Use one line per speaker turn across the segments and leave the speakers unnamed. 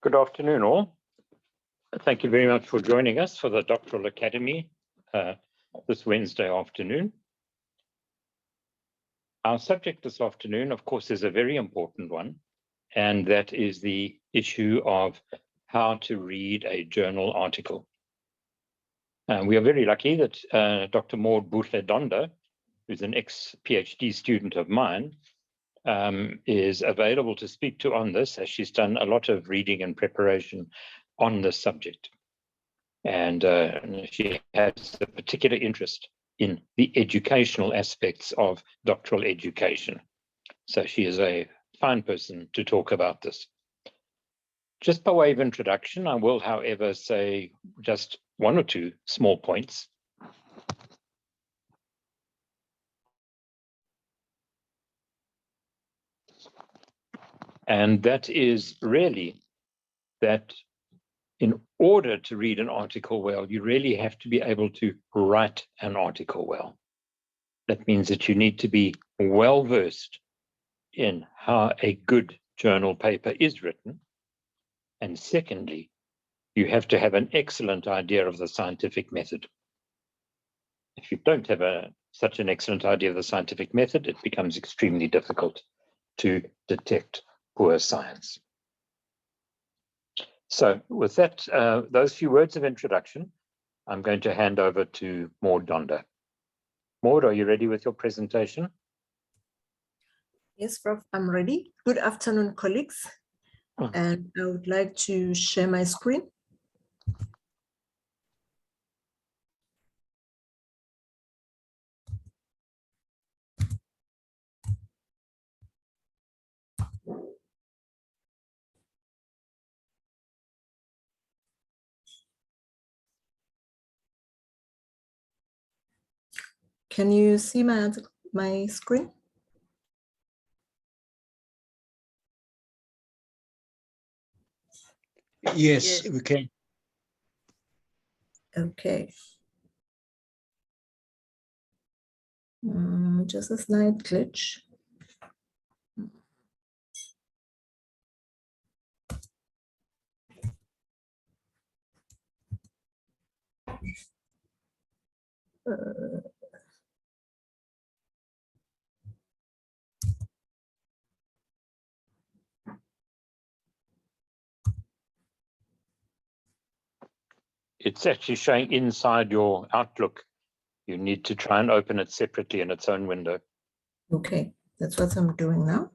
Good afternoon, all. Thank you very much for joining us for the Doctoral Academy this Wednesday afternoon. Our subject this afternoon, of course, is a very important one, and that is the issue of how to read a journal article. We are very lucky that Dr. Maud Buhle-Donda, who's an ex-PhD student of mine, is available to speak to on this, as she's done a lot of reading and preparation on this subject. And she has a particular interest in the educational aspects of doctoral education. So she is a fine person to talk about this. Just by way of introduction, I will, however, say just one or two small points. And that is really that in order to read an article well, you really have to be able to write an article well. That means that you need to be well versed in how a good journal paper is written. And secondly, you have to have an excellent idea of the scientific method. If you don't have such an excellent idea of the scientific method, it becomes extremely difficult to detect poor science. So with that, those few words of introduction, I'm going to hand over to Maud Donda. Maud, are you ready with your presentation?
Yes, Prof, I'm ready. Good afternoon, colleagues. And I would like to share my screen. Can you see my screen?
Yes, we can.
Okay. Just a slight glitch.
It's actually showing inside your Outlook. You need to try and open it separately in its own window.
Okay, that's what I'm doing now.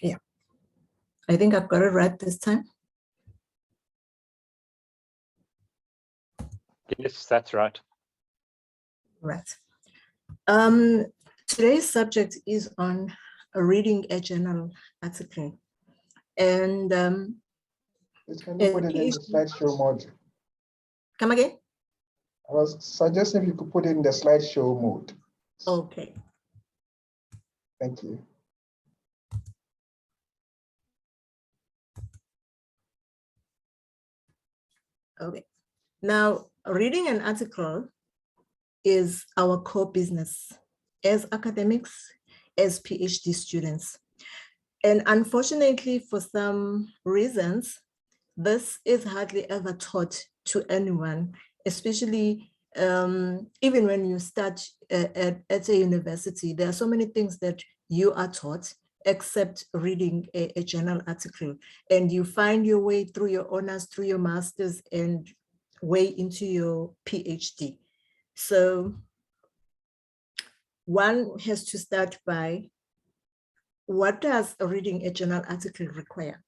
Yeah, I think I've got it right this time.
Yes, that's right.
Right. Today's subject is on reading a journal article. And
can you put it in the slideshow mode?
Come again?
I was suggesting if you could put it in the slideshow mode.
Okay.
Thank you.
Okay. Now, reading an article is our core business as academics, as PhD students. And unfortunately, for some reasons, this is hardly ever taught to anyone, especially even when you start at a university. There are so many things that you are taught except reading a journal article. And you find your way through your honors, through your masters, and way into your PhD. So one has to start by, what does reading a journal article require?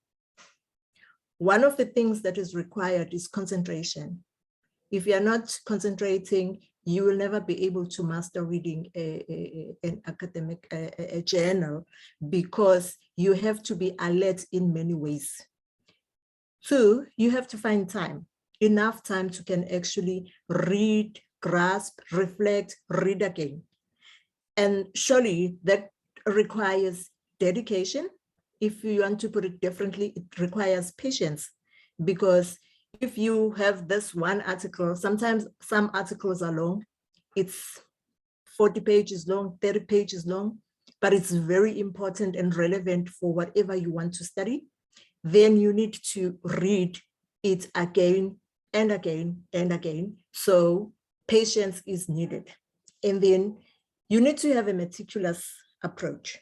One of the things that is required is concentration. If you're not concentrating, you will never be able to master reading an academic journal, because you have to be alert in many ways. Two, you have to find time, enough time to can actually read, grasp, reflect, read again. And surely that requires dedication, if you want to put it differently, it requires patience, because if you have this one article, sometimes some articles are long, it's 40 pages long, 30 pages long, but it's very important and relevant for whatever you want to study. Then you need to read it again and again and again. So patience is needed. And then you need to have a meticulous approach.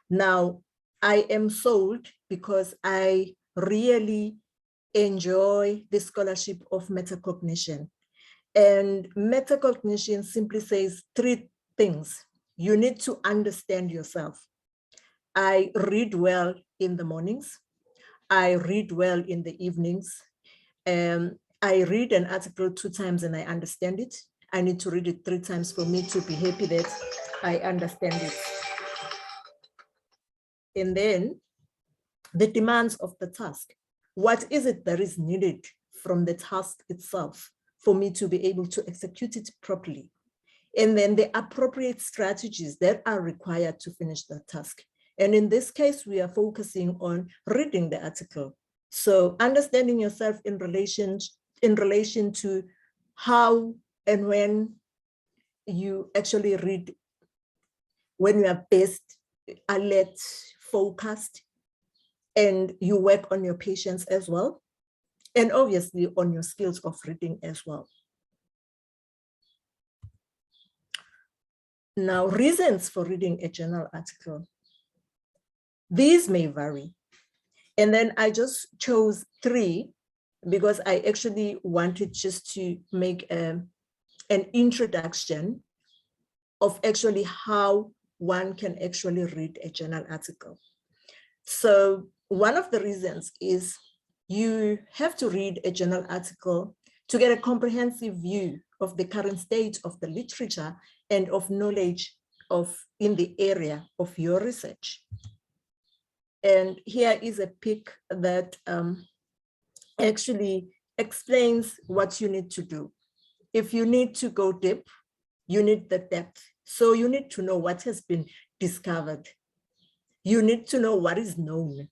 Now, I am sold because I really enjoy the scholarship of metacognition. And metacognition simply says three things. You need to understand yourself. I read well in the mornings. I read well in the evenings. I read an article 2 times and I understand it. I need to read it 3 times for me to be happy that I understand it. And then the demands of the task. What is it that is needed from the task itself for me to be able to execute it properly? And then the appropriate strategies that are required to finish the task. And in this case, we are focusing on reading the article. So understanding yourself in relation to how and when you actually read, when you are best, alert, focused, and you work on your patience as well, and obviously on your skills of reading as well. Now, reasons for reading a journal article. These may vary. And then I just chose 3 because I actually wanted just to make an introduction of actually how one can actually read a journal article. So one of the reasons is you have to read a journal article to get a comprehensive view of the current state of the literature and of knowledge in the area of your research. And here is a pic that actually explains what you need to do. If you need to go deep, you need the depth. So you need to know what has been discovered. You need to know what is known.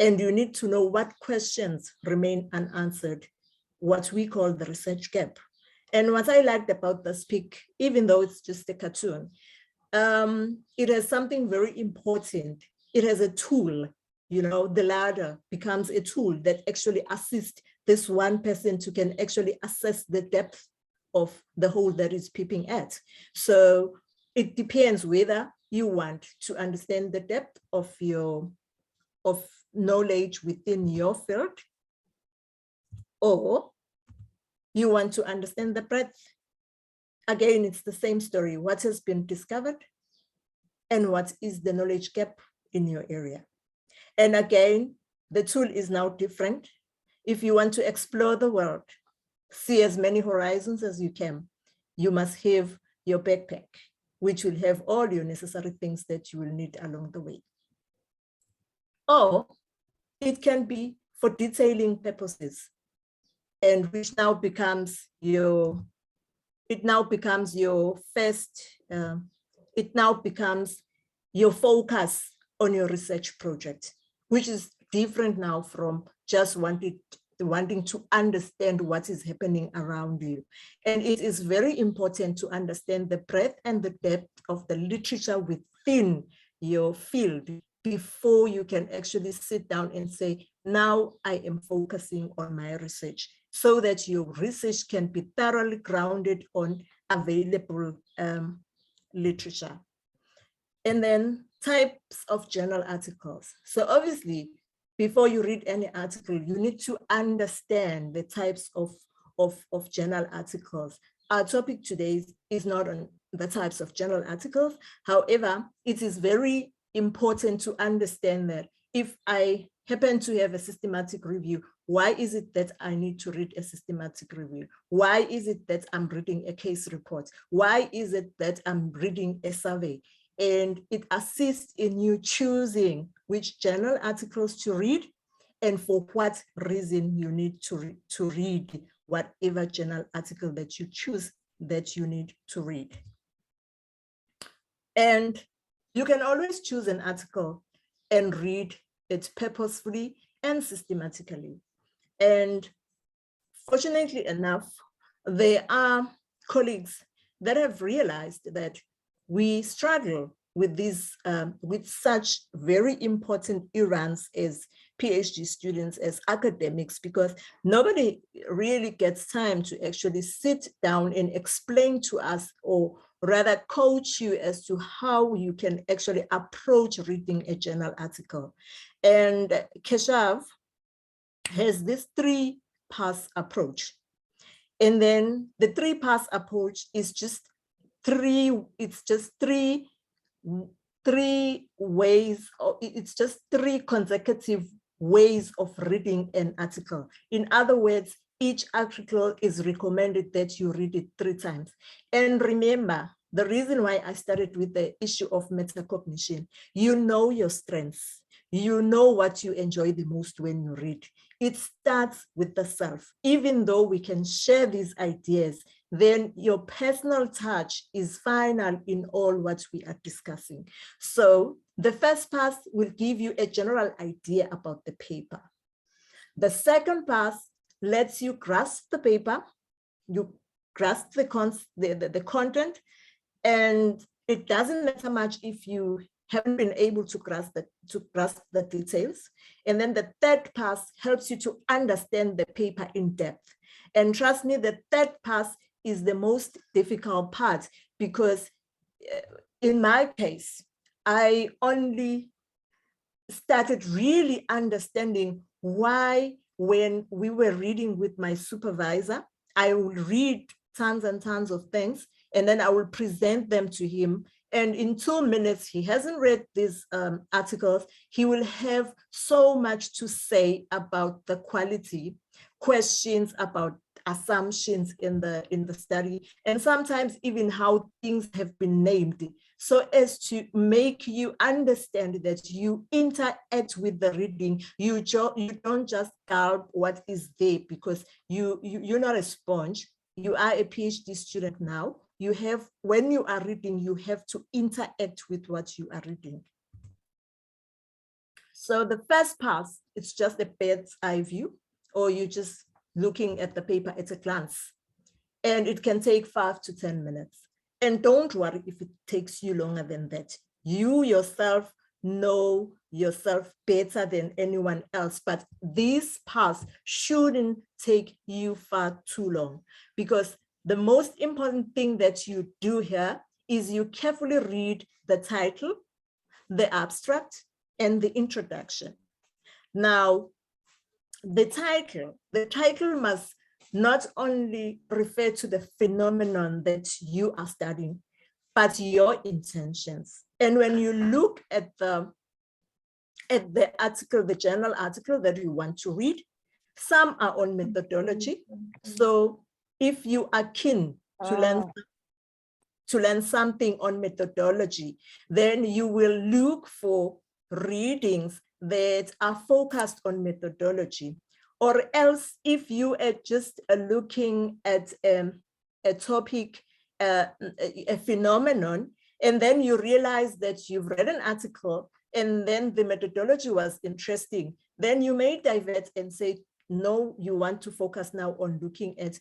And you need to know what questions remain unanswered, what we call the research gap. And what I liked about this pic, even though it's just a cartoon, it has something very important. It has a tool, the ladder becomes a tool that actually assists this one person to can actually assess the depth of the hole that is peeping at. So it depends whether you want to understand the depth of knowledge within your field, or you want to understand the breadth. Again, it's the same story. What has been discovered and what is the knowledge gap in your area? And again, the tool is now different. If you want to explore the world, see as many horizons as you can, you must have your backpack, which will have all your necessary things that you will need along the way. Or it can be for detailing purposes, and which now becomes your focus on your research project, which is different now from just wanting to understand what is happening around you. And it is very important to understand the breadth and the depth of the literature within your field before you can actually sit down and say, now I am focusing on my research, so that your research can be thoroughly grounded on available literature. And then types of journal articles. So obviously, before you read any article, you need to understand the types of journal articles. Our topic today is not on the types of journal articles. However, it is very important to understand that if I happen to have a systematic review, why is it that I need to read a systematic review? Why is it that I'm reading a case report? Why is it that I'm reading a survey? And it assists in you choosing which journal articles to read and for what reason you need to read whatever journal article that you choose that you need to read. And you can always choose an article and read it purposefully and systematically. And fortunately enough, there are colleagues that have realized that we struggle with these, with such very important errands as PhD students, as academics, because nobody really gets time to actually sit down and explain to us, or rather coach you as to how you can actually approach reading a journal article. And Keshav has this 3-pass approach. And then the 3-pass approach is just three ways, or it's just 3 consecutive ways of reading an article. In other words, each article is recommended that you read it 3 times. And remember, the reason why I started with the issue of metacognition, you know your strengths. You know what you enjoy the most when you read. It starts with the self. Even though we can share these ideas, then your personal touch is final in all what we are discussing. So the first pass will give you a general idea about the paper. The second pass lets you grasp the paper, you grasp the content, and it doesn't matter much if you haven't been able to grasp the details. And then the third pass helps you to understand the paper in depth. And trust me, the third pass is the most difficult part, because in my case, I only started really understanding why, when we were reading with my supervisor, I would read tons and tons of things, and then I will present them to him. And in 2 minutes, he hasn't read these articles. He will have so much to say about the quality, questions about assumptions in the study, and sometimes even how things have been named, so as to make you understand that you interact with the reading. You don't just gulp what is there, because you're not a sponge. You are a PhD student now. You have, when you are reading, you have to interact with what you are reading. So the first pass, it's just a bird's eye view, or you just looking at the paper at a glance, and it can take 5 to 10 minutes. And don't worry if it takes you longer than that. You yourself know yourself better than anyone else, but this pass shouldn't take you far too long, because the most important thing that you do here is you carefully read the title, the abstract, and the introduction. Now, the title must not only refer to the phenomenon that you are studying, but your intentions. And when you look at the article, the journal article that you want to read, some are on methodology. So if you are keen to learn something on methodology, then you will look for readings that are focused on methodology. Or else, if you are just looking at a topic, a phenomenon, and then you realize that you've read an article and then the methodology was interesting, then you may divert and say, no, you want to focus now on looking at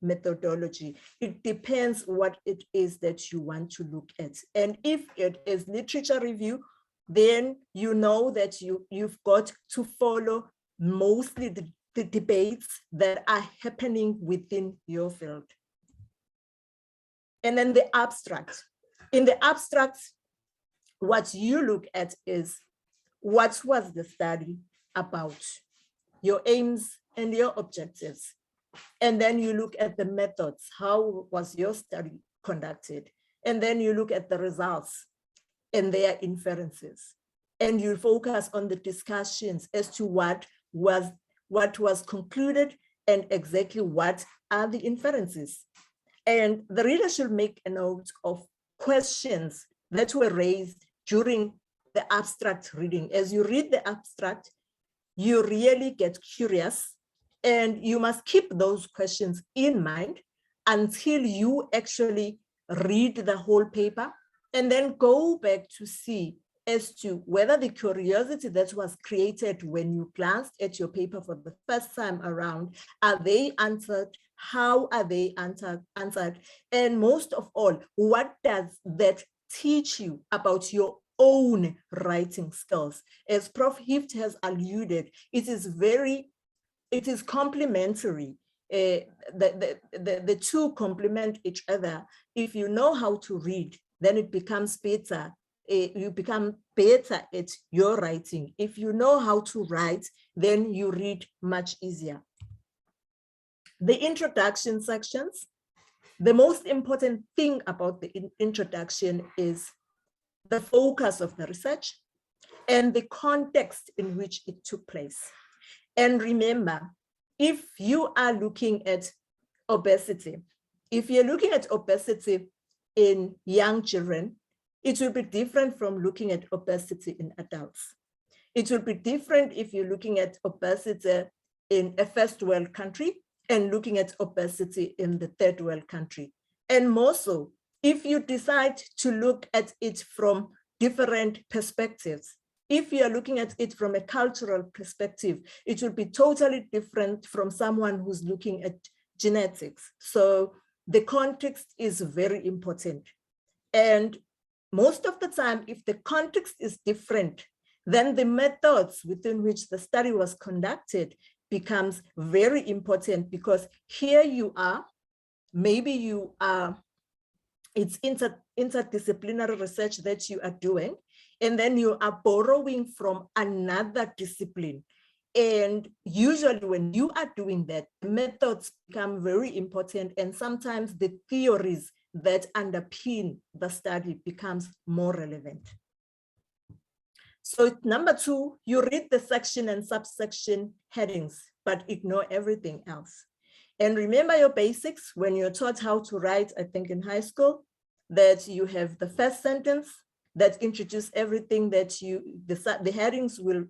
methodology. It depends what it is that you want to look at. And if it is literature review, then you know that you've got to follow mostly the debates that are happening within your field. And then the abstract. In the abstract, what you look at is, what was the study about? Your aims and your objectives. And then you look at the methods. How was your study conducted? And then you look at the results and their inferences. And you focus on the discussions as to what was concluded and exactly what are the inferences. And the reader should make a note of questions that were raised during the abstract reading. As you read the abstract, you really get curious, and you must keep those questions in mind until you actually read the whole paper, and then go back to see as to whether the curiosity that was created when you glanced at your paper for the first time around, are they answered? How are they answered? And most of all, what does that teach you about your own writing skills? As Prof. Hift has alluded, it is complementary. The two complement each other. If you know how to read, then it becomes better. You become better at your writing. If you know how to write, then you read much easier. The introduction sections, the most important thing about the introduction is the focus of the research and the context in which it took place. And remember, if you are looking at obesity, if you're looking at obesity in young children, it will be different from looking at obesity in adults. It will be different if you're looking at obesity in a first world country and looking at obesity in the third world country. And more so, if you decide to look at it from different perspectives. If you are looking at it from a cultural perspective, it will be totally different from someone who's looking at genetics. So the context is very important. And most of the time, if the context is different, then the methods within which the study was conducted becomes very important, because here you are, maybe you are, it's interdisciplinary research that you are doing, and then you are borrowing from another discipline. And usually when you are doing that, methods become very important, and sometimes the theories that underpin the study becomes more relevant. So number 2, you read the section and subsection headings, but ignore everything else. And remember your basics when you're taught how to write, I think in high school, that you have the first sentence that introduce everything that the headings will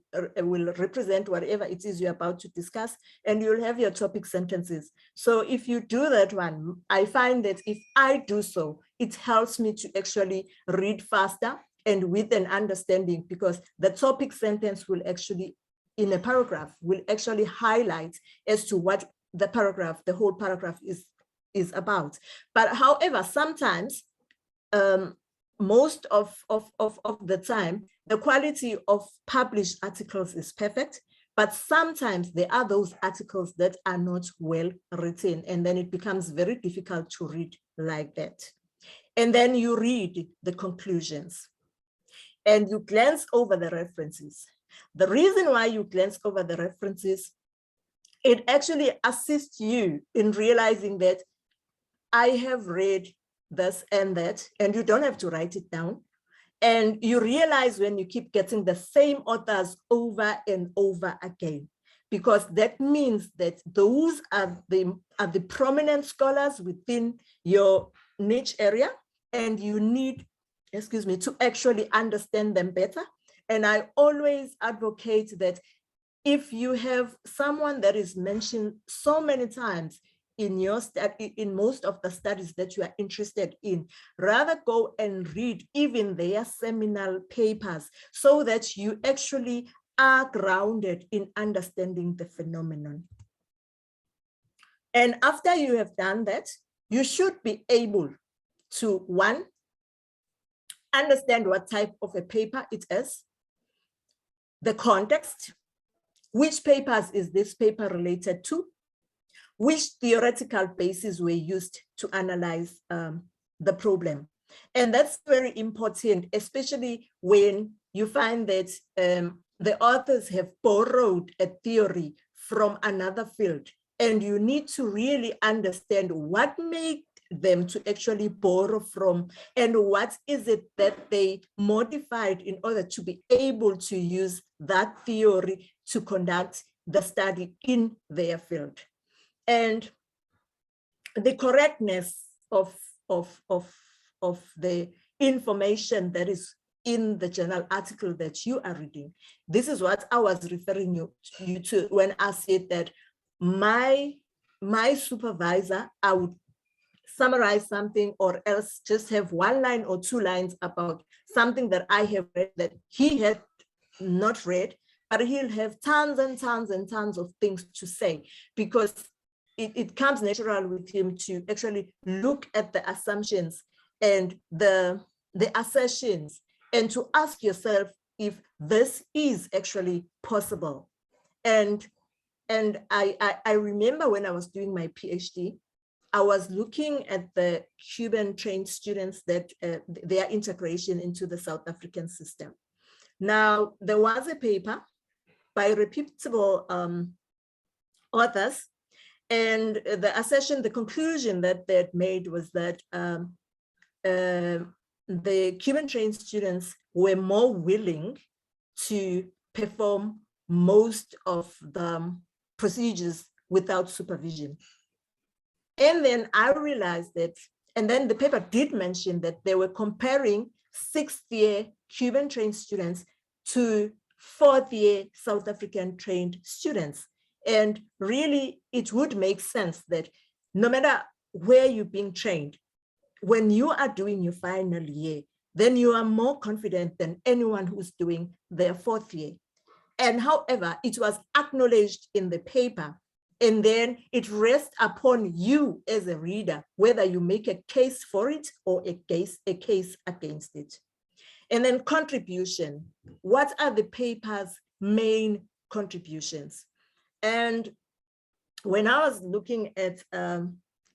represent whatever it is you're about to discuss, and you'll have your topic sentences. So if you do that one, I find that if I do so, it helps me to actually read faster and with an understanding, because the topic sentence will actually, in a paragraph, will actually highlight as to what the paragraph, the whole paragraph is about. But however, sometimes, most of the time, the quality of published articles is perfect, but sometimes there are those articles that are not well written, and then it becomes very difficult to read like that. And then you read the conclusions and you glance over the references. The reason why you glance over the references, it actually assists you in realizing that I have read this and that, and you don't have to write it down. And you realize when you keep getting the same authors over and over again, because that means that those are the prominent scholars within your niche area, and you need, to actually understand them better. And I always advocate that if you have someone that is mentioned so many times in your study, in most of the studies that you are interested in, rather go and read even their seminal papers, so that you actually are grounded in understanding the phenomenon. And after you have done that, you should be able to, 1, understand what type of a paper it is, the context, which papers is this paper related to, which theoretical bases were used to analyze the problem. And that's very important, especially when you find that the authors have borrowed a theory from another field, and you need to really understand what made them to actually borrow from, and what is it that they modified in order to be able to use that theory to conduct the study in their field. And the correctness of the information that is in the journal article that you are reading. This is what I was referring you to when I said that my supervisor, I would summarize something, or else just have 1 line or 2 lines about something that I have read that he had not read, but he'll have tons and tons and tons of things to say, because it comes natural with him to actually look at the assumptions and the assertions, and to ask yourself if this is actually possible. And I remember when I was doing my PhD, I was looking at the Cuban trained students, that their integration into the South African system. Now, there was a paper by reputable authors, and the assertion, the conclusion that they had made was that the Cuban trained students were more willing to perform most of the procedures without supervision. And then I realized that, and then the paper did mention that they were comparing 6th-year Cuban trained students to 4th-year South African trained students. And really, it would make sense that no matter where you're being trained, when you are doing your final year, then you are more confident than anyone who's doing their 4th year. And however, it was acknowledged in the paper, and then it rests upon you as a reader, whether you make a case for it or a case against it. And then contribution. What are the paper's main contributions? And when I was looking at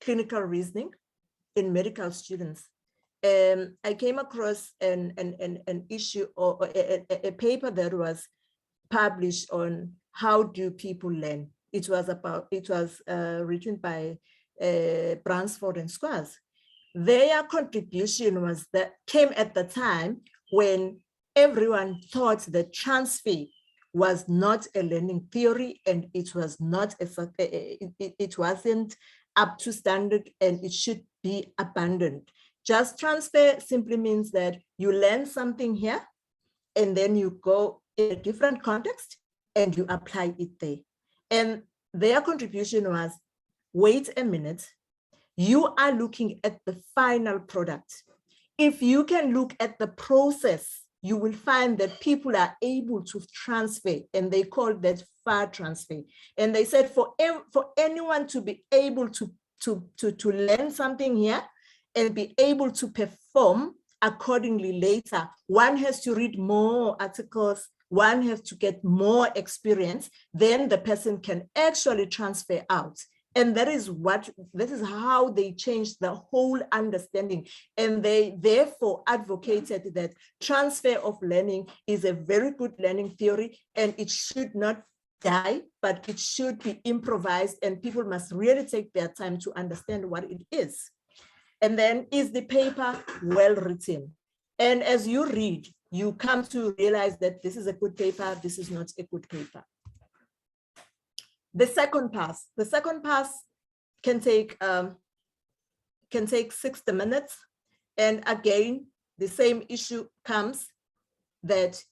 clinical reasoning in medical students, I came across an issue, or a paper that was published on how do people learn. It was written by Bransford and Squires. Their contribution was that came at the time when everyone thought that transfer was not a learning theory, and it was not it wasn't up to standard, and it should be abandoned. Just transfer simply means that you learn something here, and then you go in a different context and you apply it there. And their contribution was, wait a minute, you are looking at the final product. If you can look at the process, you will find that people are able to transfer, and they call that far transfer. And they said for anyone to be able to learn something here and be able to perform accordingly later, one has to read more articles, one has to get more experience, then the person can actually transfer out. And that is how they changed the whole understanding. And they therefore advocated that transfer of learning is a very good learning theory, and it should not die, but it should be improvised, and people must really take their time to understand what it is. And then, is the paper well written? And as you read, you come to realize that this is a good paper, this is not a good paper. The second pass can take 60 minutes. And again, the same issue comes, that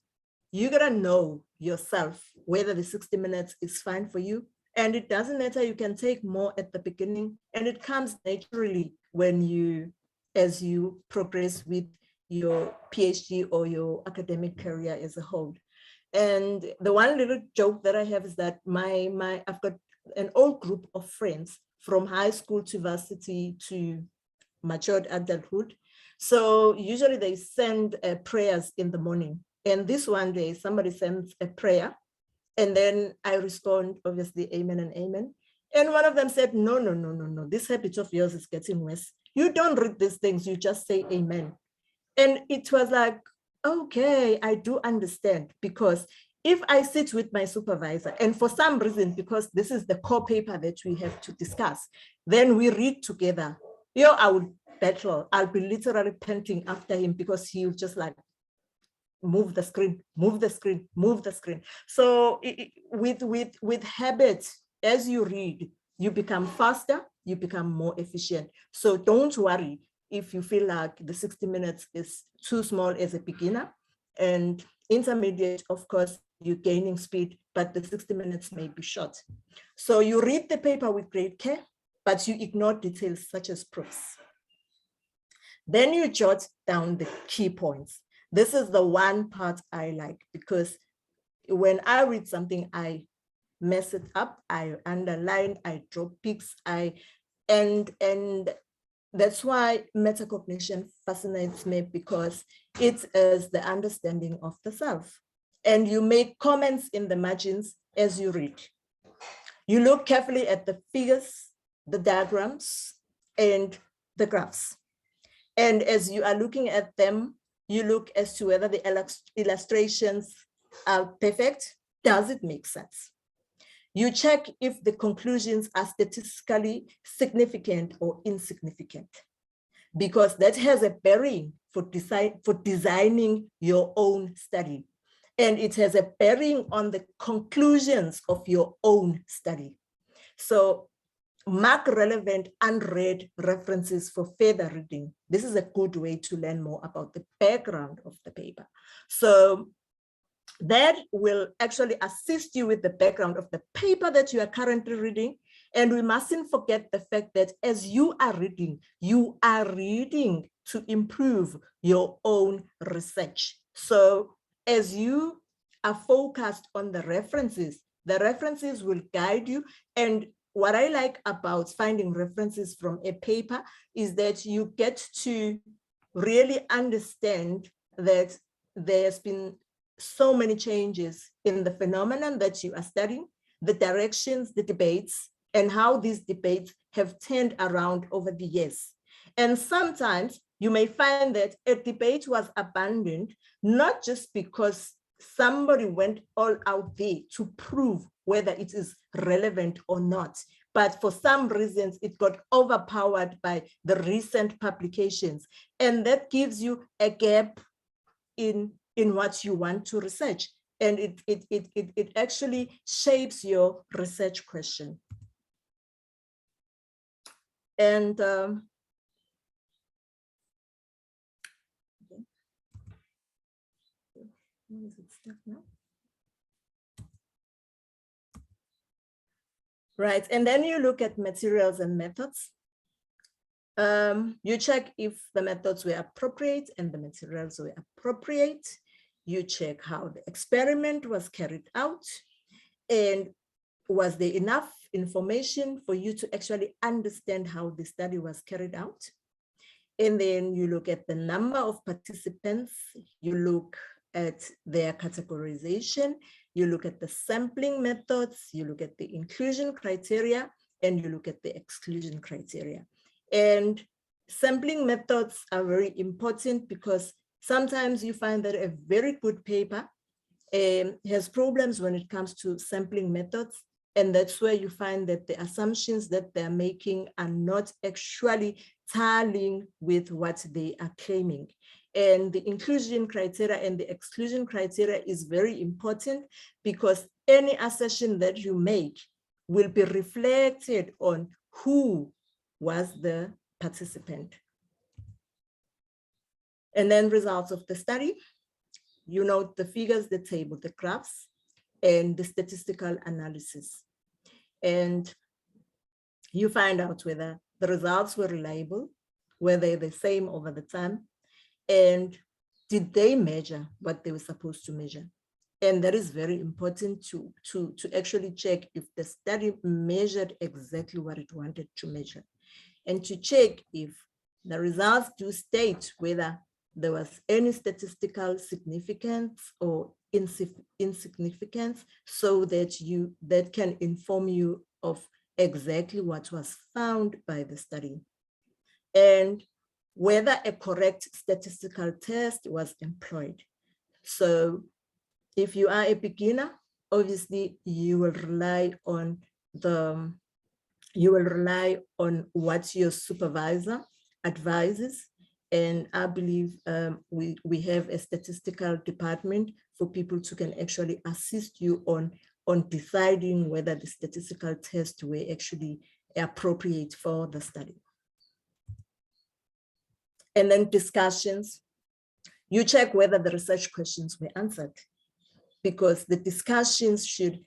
you gotta know yourself whether the 60 minutes is fine for you. And it doesn't matter, you can take more at the beginning, and it comes naturally as you progress with your PhD or your academic career as a whole. And the one little joke that I have is that I've got an old group of friends from high school to varsity to matured adulthood. So usually they send prayers in the morning. And this one day, somebody sends a prayer, and then I respond, obviously, amen and amen. And one of them said, no, this habit of yours is getting worse. You don't read these things, you just say amen. And it was like, okay, I do understand, because if I sit with my supervisor, and for some reason, because this is the core paper that we have to discuss, then we read together, I would battle. I'll be literally panting after him, because he'll just like, move the screen, move the screen, move the screen. So with habits, as you read, you become faster, you become more efficient. So don't worry if you feel like the 60 minutes is too small as a beginner. And intermediate, of course, you're gaining speed, but the 60 minutes may be short. So you read the paper with great care, but you ignore details such as proofs. Then you jot down the key points. This is the one part I like, because when I read something, I mess it up, I underline, I draw pics, and that's why metacognition fascinates me, because it is the understanding of the self. And you make comments in the margins as you read. You look carefully at the figures, the diagrams, and the graphs. And as you are looking at them, you look as to whether the illustrations are perfect. Does it make sense? You check if the conclusions are statistically significant or insignificant, because that has a bearing for designing your own study. And it has a bearing on the conclusions of your own study. So mark relevant unread references for further reading. This is a good way to learn more about the background of the paper. So that will actually assist you with the background of the paper that you are currently reading. And we mustn't forget the fact that as you are reading to improve your own research. So as you are focused on the references will guide you. And what I like about finding references from a paper is that you get to really understand that there's been so many changes in the phenomenon that you are studying, the directions, the debates, and how these debates have turned around over the years. And sometimes you may find that a debate was abandoned, not just because somebody went all out there to prove whether it is relevant or not, but for some reasons it got overpowered by the recent publications. And that gives you a gap in what you want to research. And it actually shapes your research question. And where is it stuck now? Right, and then you look at materials and methods. You check if the methods were appropriate and the materials were appropriate. You check how the experiment was carried out, and was there enough information for you to actually understand how the study was carried out. And then you look at the number of participants, you look at their categorization, you look at the sampling methods, you look at the inclusion criteria, and you look at the exclusion criteria. And sampling methods are very important because sometimes you find that a very good paper has problems when it comes to sampling methods. And that's where you find that the assumptions that they're making are not actually tallying with what they are claiming. And the inclusion criteria and the exclusion criteria is very important because any assertion that you make will be reflected on who was the participant. And then results of the study, you note the figures, the table, the graphs, and the statistical analysis. And you find out whether the results were reliable, were they the same over the time, and did they measure what they were supposed to measure. And that is very important to actually check if the study measured exactly what it wanted to measure, and to check if the results do state whether there was any statistical significance or insignificance, so that that can inform you of exactly what was found by the study, and whether a correct statistical test was employed. So if you are a beginner, obviously you will rely on what your supervisor advises. And I believe we have a statistical department for people who can actually assist you on deciding whether the statistical tests were actually appropriate for the study. And then discussions. You check whether the research questions were answered, because the discussions should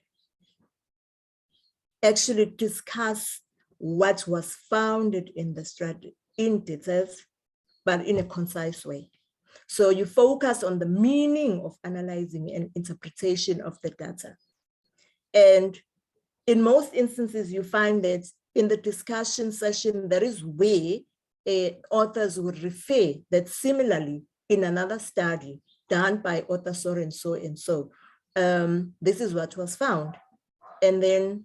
actually discuss what was founded in the study in details, but in a concise way. So you focus on the meaning of analyzing and interpretation of the data. And in most instances, you find that in the discussion session, there is where authors would refer that similarly in another study done by author so and so and so, this is what was found. And then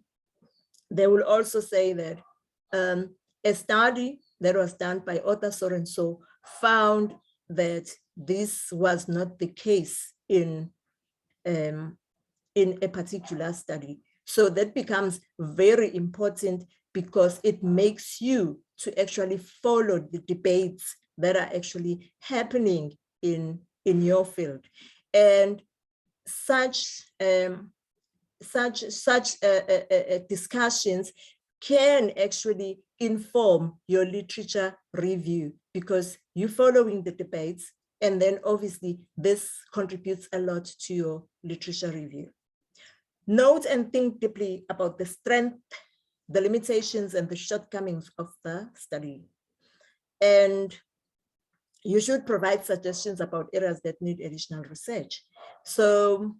they will also say that a study that was done by author so and so found that this was not the case in a particular study. So that becomes very important because it makes you to actually follow the debates that are actually happening in your field. And such discussions can actually inform your literature review because you're following the debates, and then obviously this contributes a lot to your literature review. Note and think deeply about the strength, the limitations, and the shortcomings of the study. And you should provide suggestions about areas that need additional research. So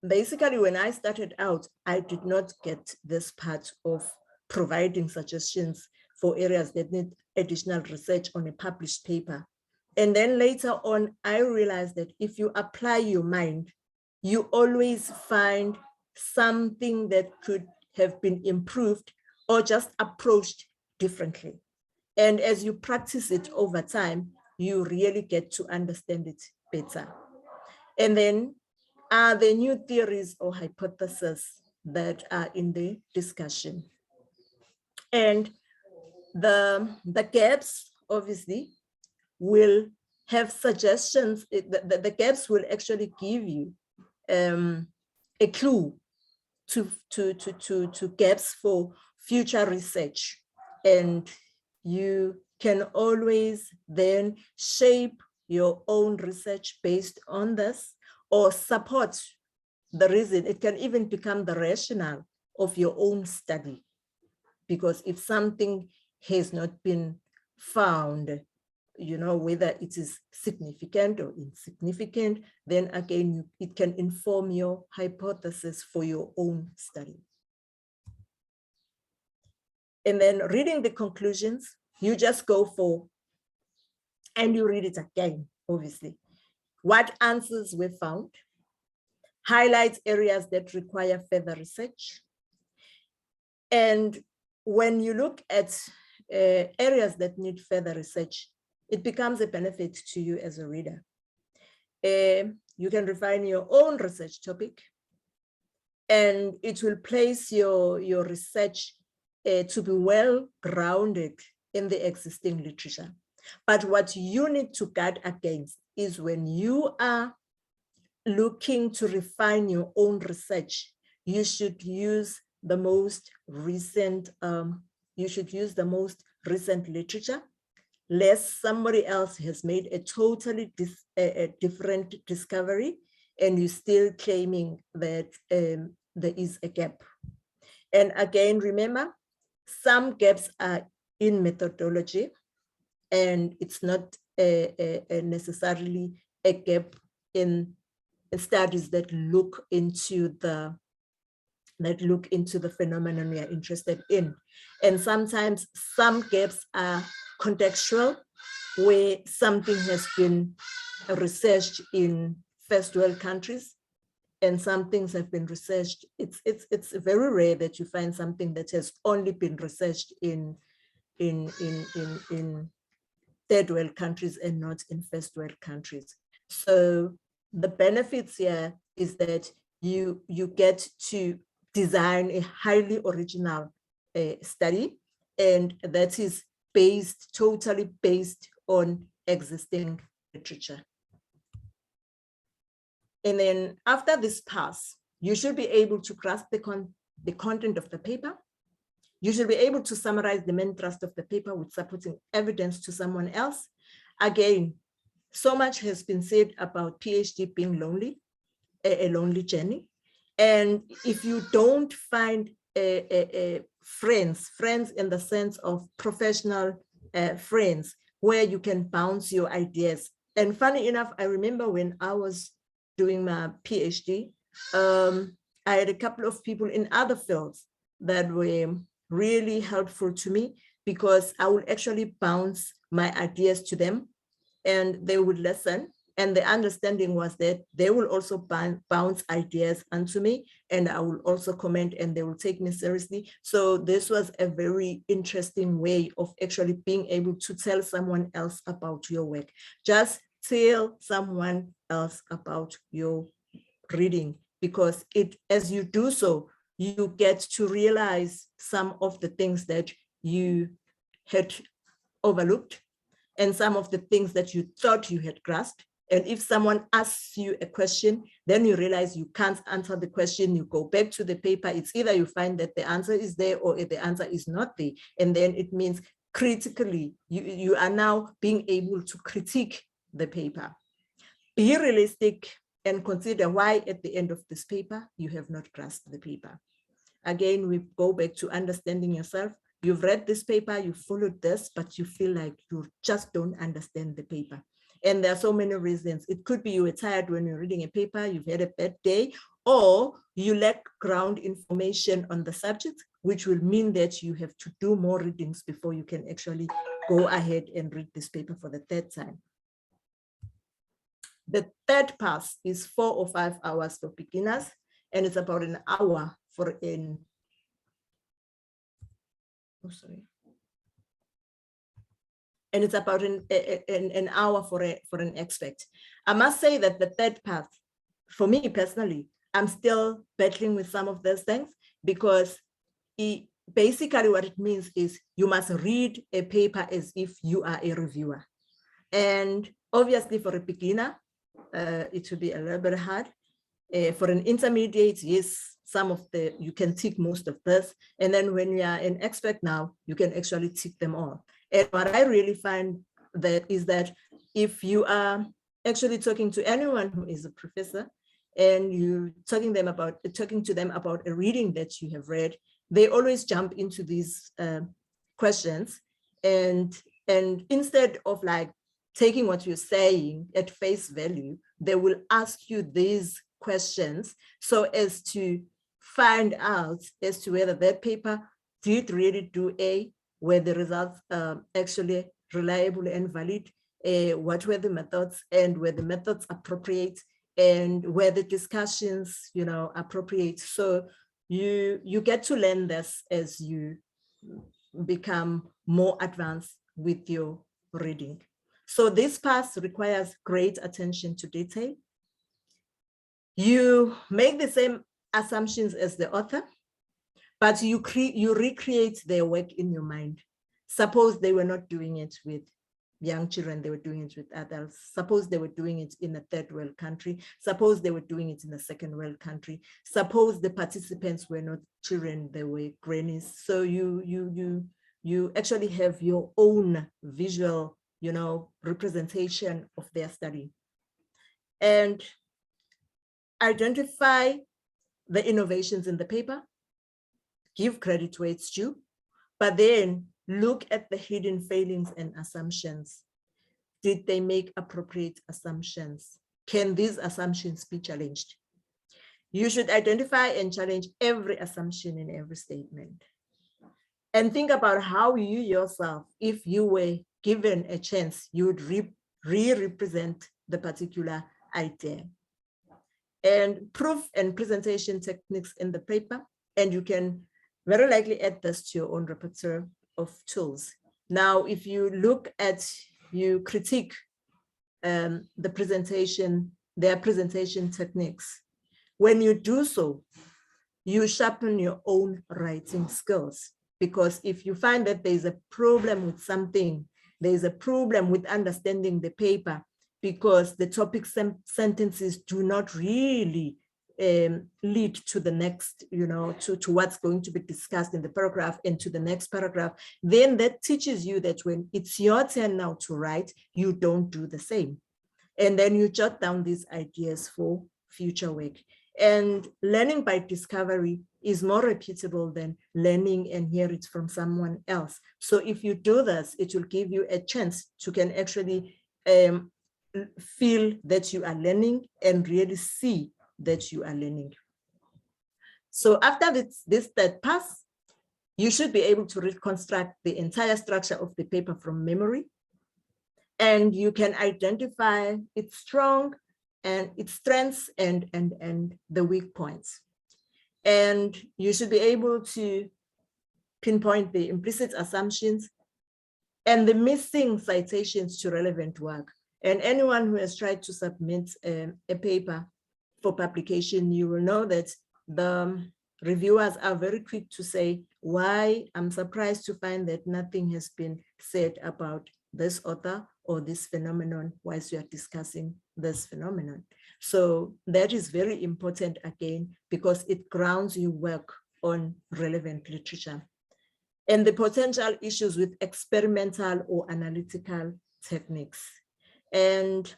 basically, when I started out, I did not get this part of providing suggestions for areas that need additional research on a published paper. And then later on, I realized that if you apply your mind, you always find something that could have been improved or just approached differently. And as you practice it over time, you really get to understand it better. And then are there new theories or hypotheses that are in the discussion? And the gaps, obviously, will have suggestions. The gaps will actually give you a clue to gaps for future research. And you can always then shape your own research based on this or support the reason. It can even become the rationale of your own study. Because if something has not been found, you know, whether it is significant or insignificant, then again, it can inform your hypothesis for your own study. And then reading the conclusions, you just go for, and you read it again, obviously. What answers were found, highlight areas that require further research. And when you look at areas that need further research, it becomes a benefit to you as a reader. You can refine your own research topic, and it will place your research to be well-grounded in the existing literature. But what you need to guard against is when you are looking to refine your own research, you should use the most recent, literature, lest somebody else has made a totally different discovery and you're still claiming that there is a gap. And again, remember, some gaps are in methodology, and it's not necessarily a gap in studies that look into the phenomenon we are interested in. And sometimes some gaps are contextual, where something has been researched in first world countries and some things have been researched. It's very rare that you find something that has only been researched in third world countries and not in first world countries. So the benefits here is that you get to design a highly original study, and that is totally based on existing literature. And then after this pass, you should be able to grasp the content of the paper. You should be able to summarize the main thrust of the paper with supporting evidence to someone else. Again, so much has been said about PhD being lonely, a lonely journey. And if you don't find a friends in the sense of professional friends, where you can bounce your ideas. And funny enough, I remember when I was doing my PhD, I had a couple of people in other fields that were really helpful to me, because I would actually bounce my ideas to them and they would listen. And the understanding was that they will also bounce ideas onto me, and I will also comment, and they will take me seriously. So this was a very interesting way of actually being able to tell someone else about your work. Just tell someone else about your reading, because as you do so, you get to realize some of the things that you had overlooked and some of the things that you thought you had grasped. And if someone asks you a question, then you realize you can't answer the question. You go back to the paper. It's either you find that the answer is there or the answer is not there. And then it means critically, you are now being able to critique the paper. Be realistic and consider why at the end of this paper, you have not grasped the paper. Again, we go back to understanding yourself. You've read this paper, you followed this, but you feel like you just don't understand the paper. And there are so many reasons. It could be you were tired when you're reading a paper, you've had a bad day, or you lack ground information on the subject, which will mean that you have to do more readings before you can actually go ahead and read this paper for the third time. The third pass is 4 or 5 hours for beginners, and it's about an hour for an, and it's about an hour for an expert. I must say that the third path, for me personally, I'm still battling with some of those things, because basically what it means is you must read a paper as if you are a reviewer. And obviously for a beginner, it will be a little bit hard. For an intermediate, yes, you can tick most of this. And then when you are an expert now, you can actually tick them all. And what I really find is that if you are actually talking to anyone who is a professor and you're talking to them about a reading that you have read, they always jump into these questions. And instead of like taking what you're saying at face value, they will ask you these questions so as to find out as to whether that paper did really do were the results actually reliable and valid, what were the methods, and were the methods appropriate, and were the discussions, appropriate. So you get to learn this as you become more advanced with your reading. So this pass requires great attention to detail. You make the same assumptions as the author, but you recreate their work in your mind. Suppose they were not doing it with young children, they were doing it with adults. Suppose they were doing it in a third world country. Suppose they were doing it in a second world country. Suppose the participants were not children, they were grannies. So you actually have your own visual, representation of their study. And identify the innovations in the paper, give credit where it's due, but then look at the hidden failings and assumptions. Did they make appropriate assumptions? Can these assumptions be challenged? You should identify and challenge every assumption in every statement. And think about how you yourself, if you were given a chance, you would re-represent the particular idea. And proof and presentation techniques in the paper, and you can very likely add this to your own repertoire of tools. Now, if you critique their presentation techniques, when you do so, you sharpen your own writing skills. Because if you find that there's a problem with something, there's a problem with understanding the paper, because the topic sentences do not really lead to the next, to what's going to be discussed in the paragraph and to the next paragraph, then that teaches you that when it's your turn now to write, you don't do the same. And then you jot down these ideas for future work. And learning by discovery is more reputable than learning and hear it from someone else. So if you do this, it will give you a chance to can actually feel that you are learning and really see that you are learning. So after this third pass, you should be able to reconstruct the entire structure of the paper from memory, and you can identify its strong and its strengths and the weak points. And you should be able to pinpoint the implicit assumptions and the missing citations to relevant work. And anyone who has tried to submit a paper for publication, you will know that the reviewers are very quick to say, why I'm surprised to find that nothing has been said about this author or this phenomenon whilst you are discussing this phenomenon. So that is very important again, because it grounds your work on relevant literature. And the potential issues with experimental or analytical techniques. And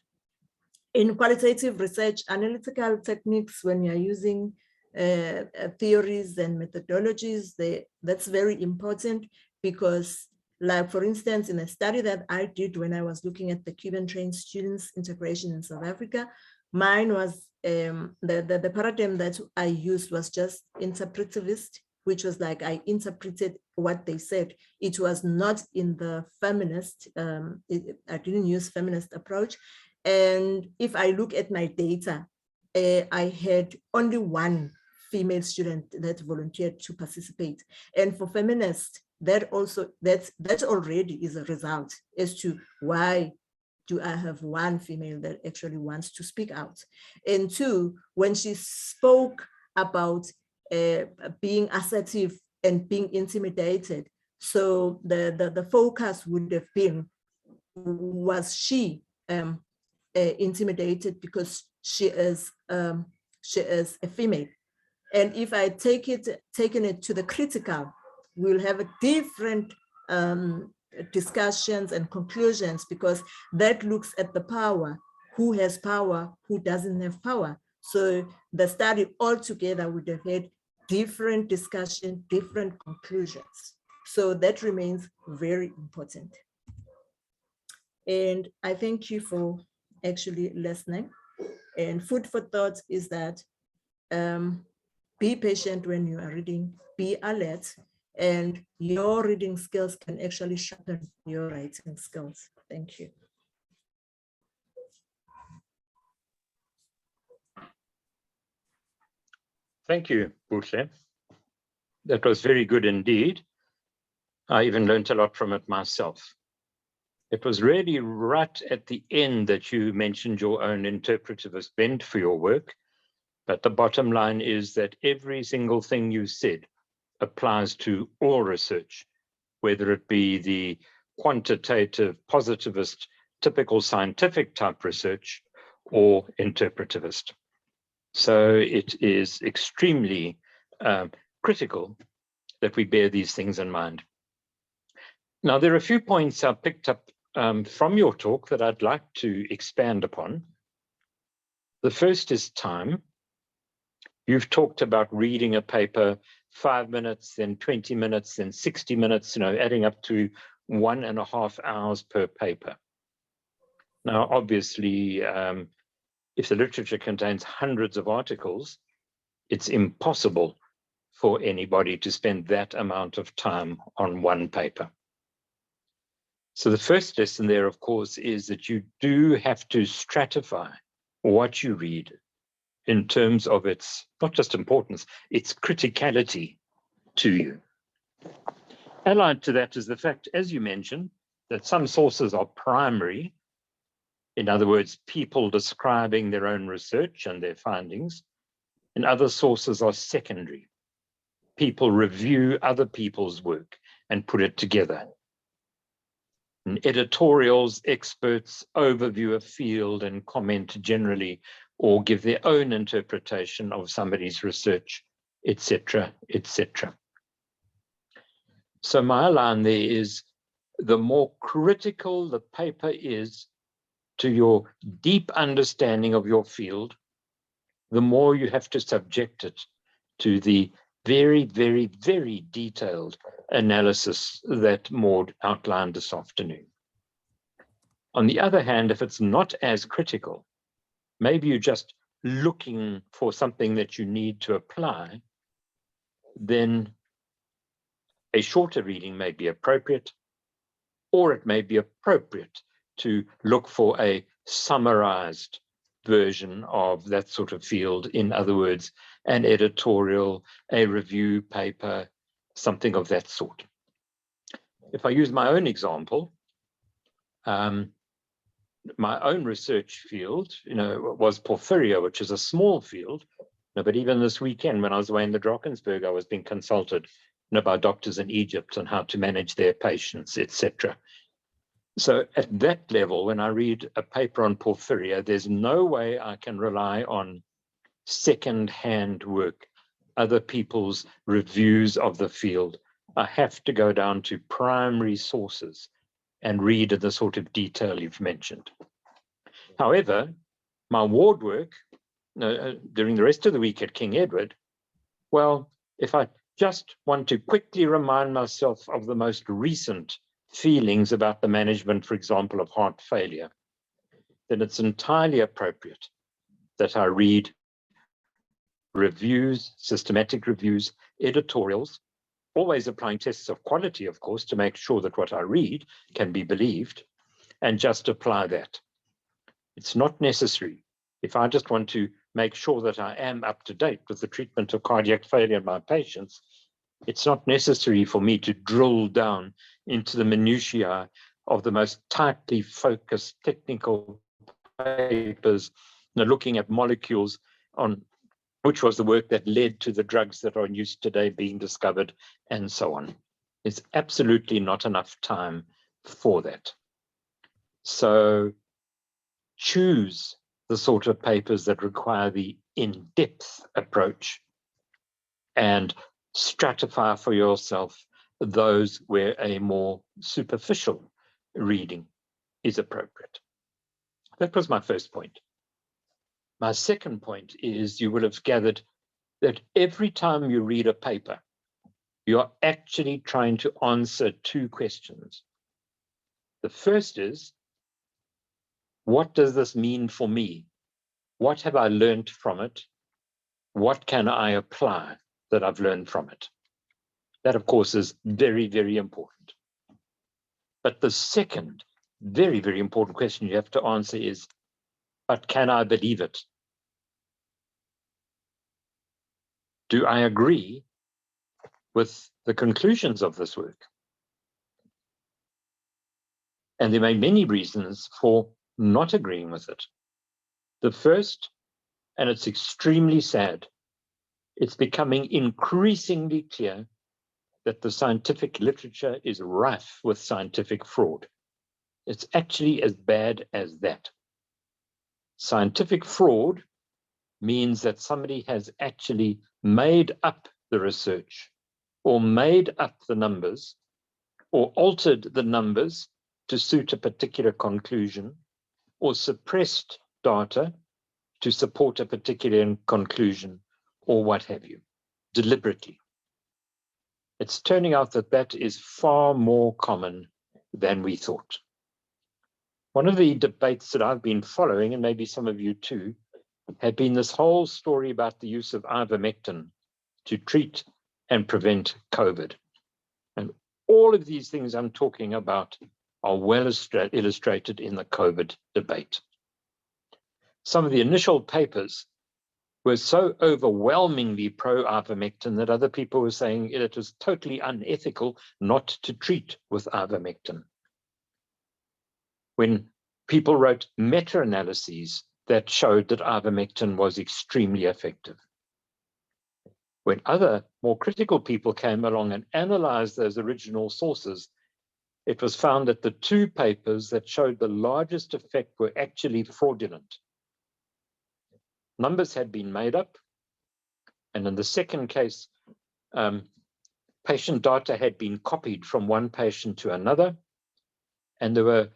in qualitative research, analytical techniques, when you're using theories and methodologies, that's very important, because like, for instance, in a study that I did when I was looking at the Cuban trained students integration in South Africa, mine was the paradigm that I used was just interpretivist, which was like I interpreted what they said. It was not in the feminist, I didn't use feminist approach. And if I look at my data, I had only one female student that volunteered to participate. And for feminists, that already is a result as to why do I have one female that actually wants to speak out. And two, when she spoke about being assertive and being intimidated, so the focus would have been, was she intimidated because she is a female? And if I taken it to the critical, we'll have a different discussions and conclusions, because that looks at the power, who has power, who doesn't have power. So the study altogether would have had different discussion, different conclusions. So that remains very important. And I thank you for actually listening. And food for thought is that be patient when you are reading, be alert, and your reading skills can actually sharpen your writing skills. Thank you.
Thank you, Buhle. That was very good indeed. I even learned a lot from it myself. It was really right at the end that you mentioned your own interpretivist bent for your work. But the bottom line is that every single thing you said applies to all research, whether it be the quantitative, positivist, typical scientific type research or interpretivist. So it is extremely critical that we bear these things in mind. Now, there are a few points I picked up from your talk that I'd like to expand upon. The first is time. You've talked about reading a paper 5 minutes, then 20 minutes, then 60 minutes, adding up to 1.5 hours per paper. Now, obviously, if the literature contains hundreds of articles, it's impossible for anybody to spend that amount of time on one paper. So the first lesson there, of course, is that you do have to stratify what you read in terms of its, not just importance, its criticality to you. Allied to that is the fact, as you mentioned, that some sources are primary. In other words, people describing their own research and their findings, and other sources are secondary. People review other people's work and put it together. In editorials, experts overview a field and comment generally, or give their own interpretation of somebody's research, etc., etc. So my line there is, the more critical the paper is to your deep understanding of your field, the more you have to subject it to the very, very, very detailed analysis that Maud outlined this afternoon. On the other hand, if it's not as critical, maybe you're just looking for something that you need to apply, then a shorter reading may be appropriate, or it may be appropriate to look for a summarized version of that sort of field. In other words, an editorial, a review paper, something of that sort. If I use my own example, my own research field, was porphyria, which is a small field. But even this weekend, when I was away in the Drakensberg, I was being consulted by doctors in Egypt on how to manage their patients, etc. So at that level, when I read a paper on porphyria, there's no way I can rely on second-hand work, other people's reviews of the field. I have to go down to primary sources and read in the sort of detail you've mentioned. However, my ward work during the rest of the week at King Edward, well, if I just want to quickly remind myself of the most recent feelings about the management, for example, of heart failure, then it's entirely appropriate that I read reviews, systematic reviews, editorials, always applying tests of quality, of course, to make sure that what I read can be believed, and just apply that. It's not necessary. If I just want to make sure that I am up to date with the treatment of cardiac failure in my patients, it's not necessary for me to drill down into the minutiae of the most tightly focused technical papers, looking at molecules on which was the work that led to the drugs that are in use today being discovered, and so on. There's absolutely not enough time for that. So choose the sort of papers that require the in-depth approach and stratify for yourself those where a more superficial reading is appropriate. That was my first point. My second point is you will have gathered that every time you read a paper, you're actually trying to answer two questions. The first is, what does this mean for me? What have I learned from it? What can I apply that I've learned from it? That, of course, is very, very important. But the second very, very important question you have to answer is, but can I believe it? Do I agree with the conclusions of this work? And there may be many reasons for not agreeing with it. The first, and it's extremely sad, it's becoming increasingly clear that the scientific literature is rife with scientific fraud. It's actually as bad as that. Scientific fraud means that somebody has actually made up the research, or made up the numbers, or altered the numbers to suit a particular conclusion, or suppressed data to support a particular conclusion, or what have you, deliberately. It's turning out that that is far more common than we thought. One of the debates that I've been following, and maybe some of you too, had been this whole story about the use of ivermectin to treat and prevent COVID. And all of these things I'm talking about are well illustrated in the COVID debate. Some of the initial papers were so overwhelmingly pro-ivermectin that other people were saying it was totally unethical not to treat with ivermectin. When people wrote meta-analyses that showed that ivermectin was extremely effective. When other more critical people came along and analyzed those original sources, it was found that the two papers that showed the largest effect were actually fraudulent. Numbers had been made up, and in the second case, patient data had been copied from one patient to another, and there were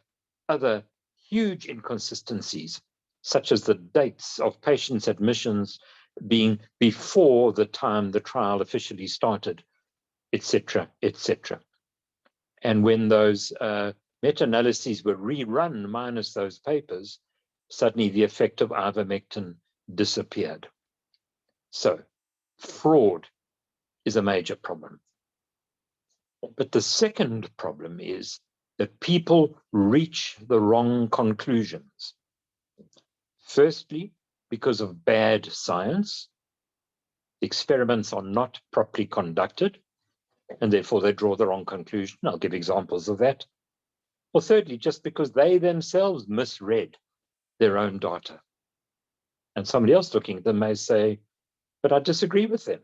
other huge inconsistencies, such as the dates of patients' admissions being before the time the trial officially started, etc., etc. And when those meta-analyses were rerun minus those papers, suddenly the effect of ivermectin disappeared. So fraud is a major problem. But the second problem is that people reach the wrong conclusions. Firstly, because of bad science, experiments are not properly conducted, and therefore they draw the wrong conclusion. I'll give examples of that. Or thirdly, just because they themselves misread their own data. And somebody else looking at them may say, but I disagree with them.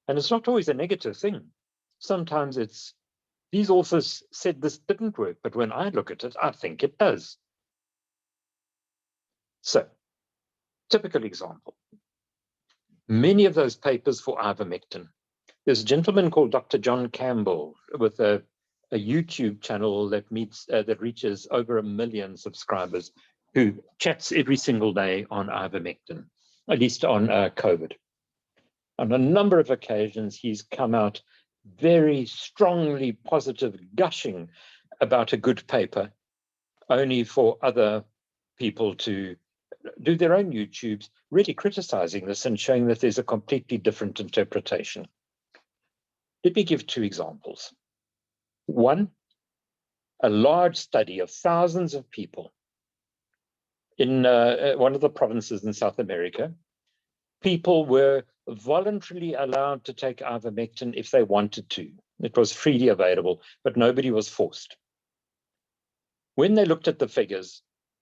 And it's not always a negative thing. Sometimes it's, these authors said this didn't work, but when I look at it, I think it does. So, typical example. Many of those papers for ivermectin. There's a gentleman called Dr. John Campbell with a YouTube channel that reaches over 1 million subscribers, who chats every single day on ivermectin, at least on COVID. On a number of occasions, he's come out very strongly positive, gushing about a good paper, only for other people to do their own YouTubes, really criticizing this and showing that there's a completely different interpretation. Let me give 2 examples. One, a large study of thousands of people in one of the provinces in South America. People were voluntarily allowed to take ivermectin if they wanted to. It was freely available, but nobody was forced. When they looked at the figures,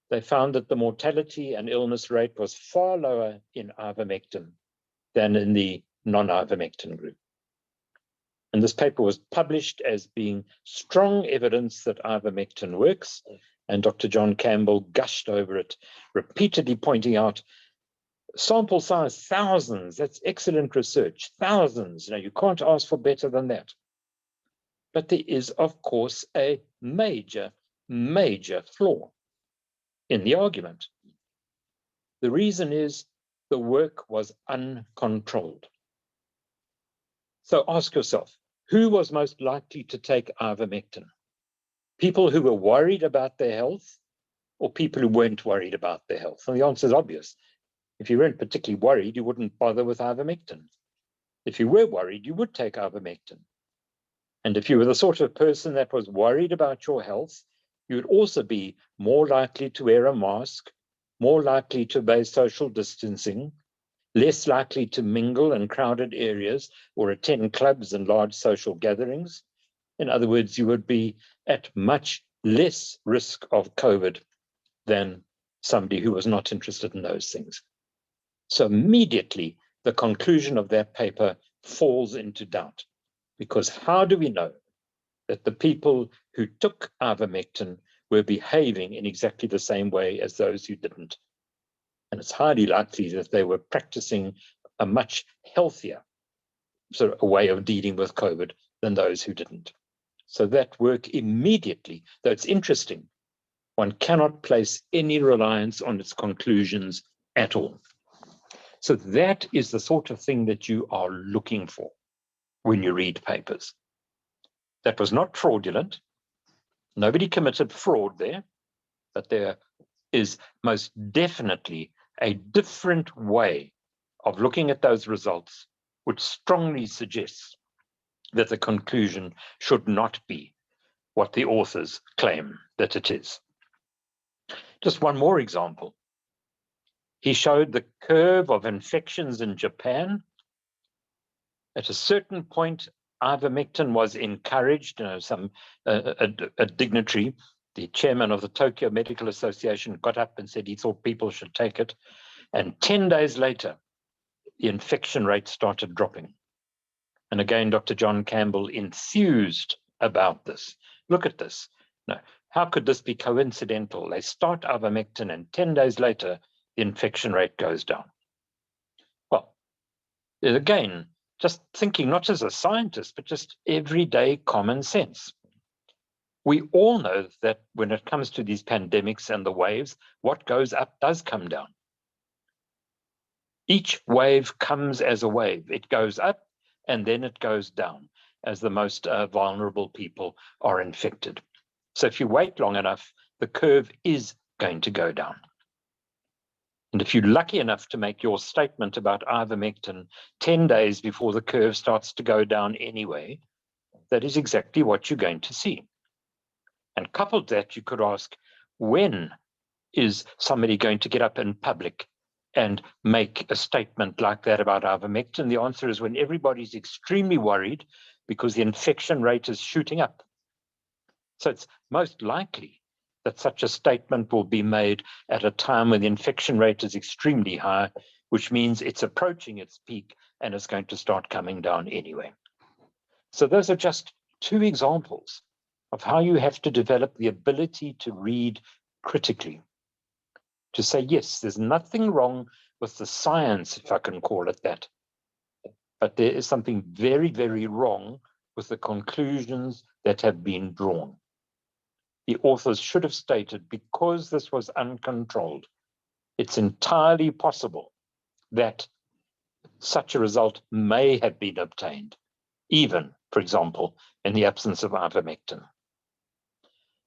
they found that the mortality and illness rate was far lower in ivermectin than in the non-ivermectin group. And this paper was published as being strong evidence that ivermectin works. And Dr. John Campbell gushed over it, repeatedly pointing out sample size, thousands, that's excellent research, thousands, you can't ask for better than that. But there is, of course, a major, major flaw in the argument. The reason is the work was uncontrolled. So ask yourself, who was most likely to take ivermectin? People who were worried about their health, or people who weren't worried about their health? And the answer is obvious. If you weren't particularly worried, you wouldn't bother with ivermectin. If you were worried, you would take ivermectin. And if you were the sort of person that was worried about your health, you would also be more likely to wear a mask, more likely to obey social distancing, less likely to mingle in crowded areas or attend clubs and large social gatherings. In other words, you would be at much less risk of COVID than somebody who was not interested in those things. So immediately, the conclusion of that paper falls into doubt, because how do we know that the people who took ivermectin were behaving in exactly the same way as those who didn't? And it's highly likely that they were practicing a much healthier sort of a way of dealing with COVID than those who didn't. So that work immediately, though it's interesting, one cannot place any reliance on its conclusions at all. So that is the sort of thing that you are looking for when you read papers. That was not fraudulent. Nobody committed fraud there, but there is most definitely a different way of looking at those results, which strongly suggests that the conclusion should not be what the authors claim that it is. Just one more example. He showed the curve of infections in Japan. At a certain point, ivermectin was encouraged. A dignitary, the chairman of the Tokyo Medical Association, got up and said he thought people should take it. And 10 days later, the infection rate started dropping. And again, Dr. John Campbell enthused about this. Look at this. Now, how could this be coincidental? They start ivermectin and 10 days later, the infection rate goes down. Well, again, just thinking not as a scientist, but just everyday common sense. We all know that when it comes to these pandemics and the waves, what goes up does come down. Each wave comes as a wave. It goes up and then it goes down as the most vulnerable people are infected. So if you wait long enough, the curve is going to go down. And if you're lucky enough to make your statement about ivermectin 10 days before the curve starts to go down anyway, that is exactly what you're going to see. And coupled that, you could ask, when is somebody going to get up in public and make a statement like that about ivermectin? The answer is when everybody's extremely worried because the infection rate is shooting up. So it's most likely that such a statement will be made at a time when the infection rate is extremely high, which means it's approaching its peak and it's going to start coming down anyway. So those are just two examples of how you have to develop the ability to read critically. To say, yes, there's nothing wrong with the science, if I can call it that, but there is something very, very wrong with the conclusions that have been drawn. The authors should have stated, because this was uncontrolled, it's entirely possible that such a result may have been obtained, even, for example, in the absence of ivermectin.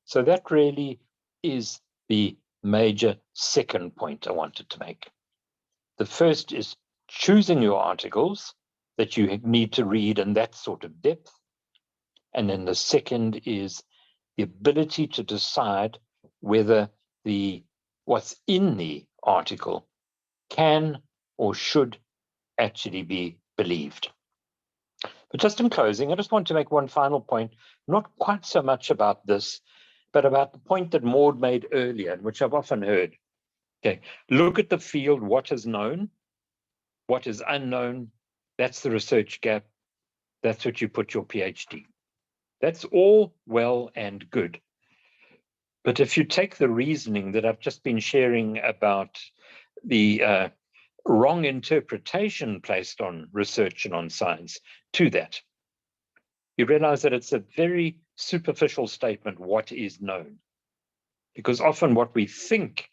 So that really is the major second point I wanted to make. The first is choosing your articles that you need to read in that sort of depth. And then the second is the ability to decide whether what's in the article can or should actually be believed. But just in closing, I just want to make one final point, not quite so much about this, but about the point that Maud made earlier, which I've often heard. Okay, look at the field, what is known, what is unknown, that's the research gap, that's what you put your PhD. That's all well and good. But if you take the reasoning that I've just been sharing about the wrong interpretation placed on research and on science to that, you realize that it's a very superficial statement, what is known. Because often what we think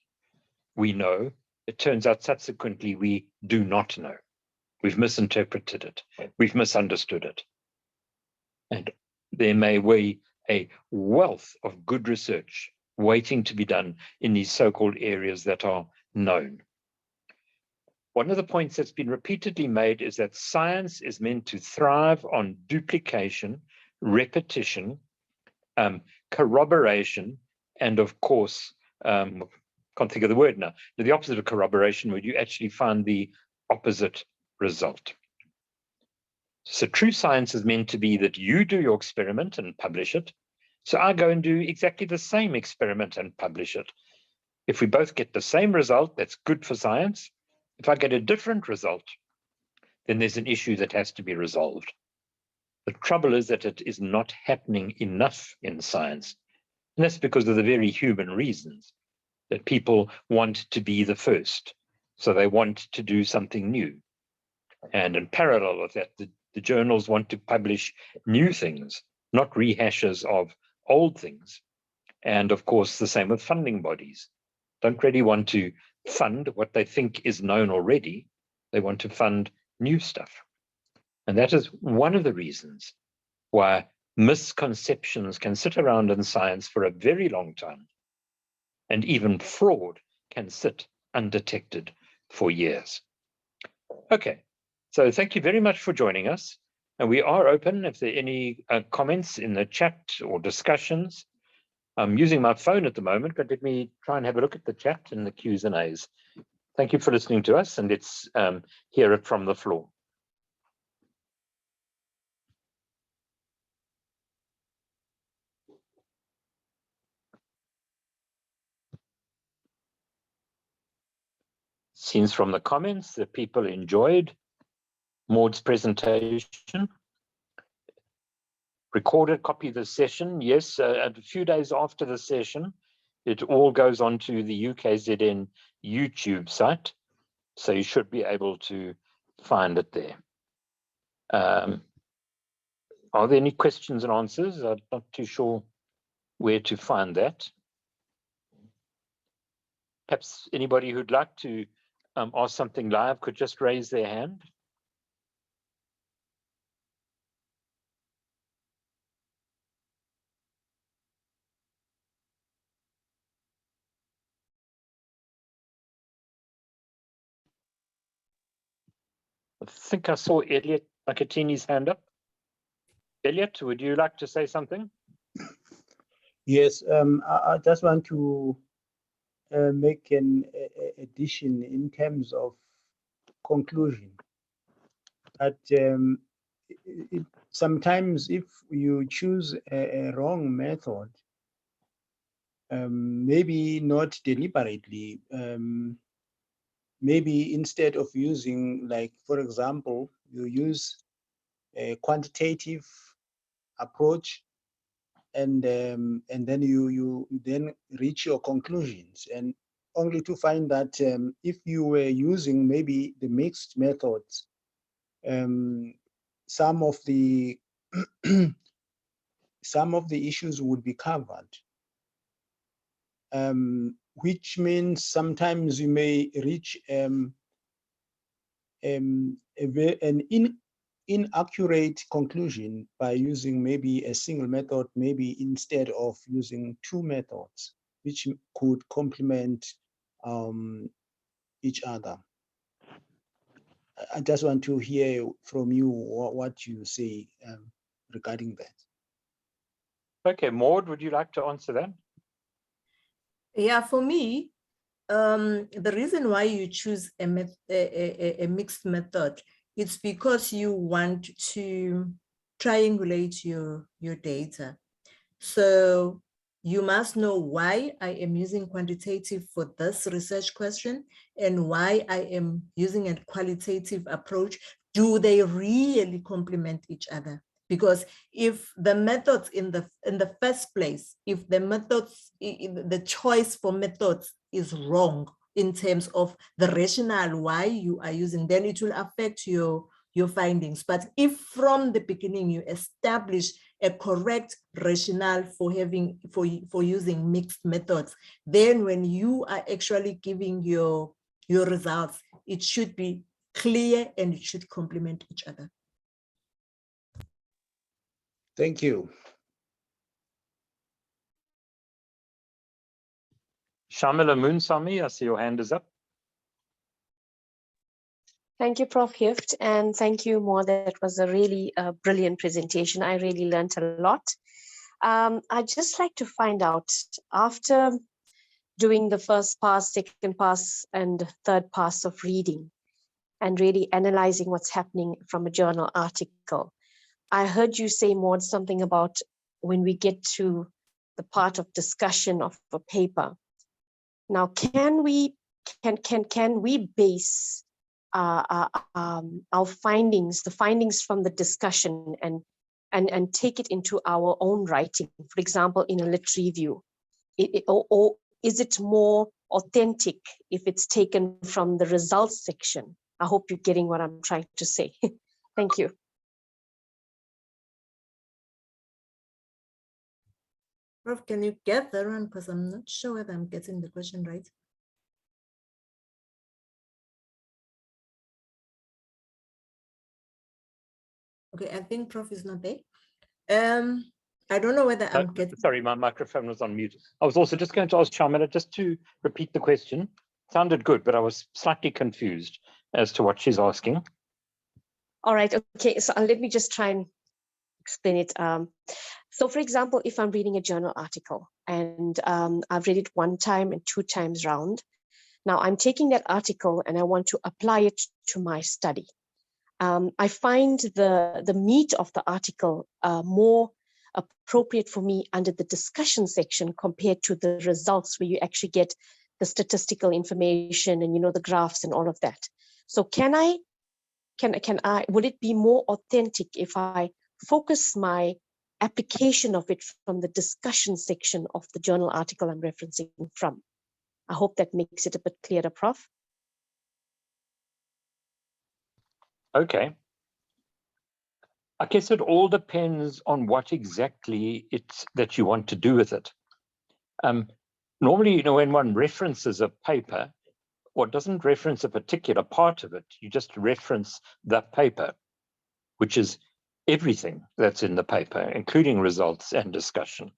we know, it turns out subsequently we do not know. We've misinterpreted it. We've misunderstood it. And there may be a wealth of good research waiting to be done in these so-called areas that are known. One of the points that's been repeatedly made is that science is meant to thrive on duplication, repetition, corroboration, and of course, can't think of the word now, the opposite of corroboration, where you actually find the opposite result. So true science is meant to be that you do your experiment and publish it. So I go and do exactly the same experiment and publish it. If we both get the same result, that's good for science. If I get a different result, then there's an issue that has to be resolved. The trouble is that it is not happening enough in science. And that's because of the very human reasons that people want to be the first. So they want to do something new. And in parallel with that, the journals want to publish new things, not rehashes of old things. And of course, the same with funding bodies. Don't really want to fund what they think is known already. They want to fund new stuff. And that is one of the reasons why misconceptions can sit around in science for a very long time. And even fraud can sit undetected for years. Okay, so thank you very much for joining us. And we are open if there are any comments in the chat or discussions. I'm using my phone at the moment, but let me try and have a look at the chat and the Q's and A's. Thank you for listening to us, and let's hear it from the floor. Seems from the comments that people enjoyed Maud's presentation. Recorded copy of the session, yes, a few days after the session, it all goes onto the UKZN YouTube site, so you should be able to find it there. Are there any questions and answers? I'm not too sure where to find that. Perhaps anybody who'd like to ask something live could just raise their hand. I think I saw Elliot Makatini's hand up. Elliot, would you like to say something?
Yes, I just want to make an addition in terms of conclusion. That sometimes if you choose a wrong method, maybe not deliberately, maybe instead of using, like, for example, you use a quantitative approach, and then you then reach your conclusions, and only to find that if you were using maybe the mixed methods, some of the some of the issues would be covered, which means sometimes you may reach an inaccurate conclusion by using maybe a single method, maybe instead of using two methods, which could complement each other. I just want to hear from you what you say regarding that.
Okay, Maud, would you like to answer that?
Yeah, for me, the reason why you choose a mixed method, it's because you want to triangulate your data. So you must know why I am using quantitative for this research question and why I am using a qualitative approach. Do they really complement each other? Because if the methods in the first place, if the methods, the choice for methods is wrong in terms of the rationale why you are using, then it will affect your findings. But if from the beginning you establish a correct rationale for using mixed methods, then when you are actually giving your results, it should be clear and it should complement each other.
Thank you.
Shamila Moonsami, I see your hand is up.
Thank you, Prof. Hift, and thank you, Mo. That was a really brilliant presentation. I really learned a lot. I'd just like to find out, after doing the first pass, second pass, and third pass of reading, and really analyzing what's happening from a journal article, I heard you say, Maud, something about when we get to the part of discussion of a paper. Now, can we base our findings, the findings from the discussion, and take it into our own writing? For example, in a lit review, or is it more authentic if it's taken from the results section? I hope you're getting what I'm trying to say. Thank you.
Prof, can you get that one? Because I'm not sure whether I'm getting the question right. Okay, I think Prof is not there. I don't know whether I'm getting.
Sorry, my microphone was on mute. I was also just going to ask Shamila just to repeat the question. Sounded good, but I was slightly confused as to what she's asking.
All right, okay, so let me just try and explain it. So for example, if I'm reading a journal article and I've read it one time and two times round, now I'm taking that article and I want to apply it to my study. I find the meat of the article more appropriate for me under the discussion section compared to the results, where you actually get the statistical information and, you know, the graphs and all of that. So would it be more authentic if I focus my application of it from the discussion section of the journal article I'm referencing from? I hope that makes it a bit clearer, Prof.
Okay. I guess it all depends on what exactly it's that you want to do with it. Normally, you know, when one references a paper, or doesn't reference a particular part of it. You just reference the paper, which is everything that's in the paper, including results and discussion.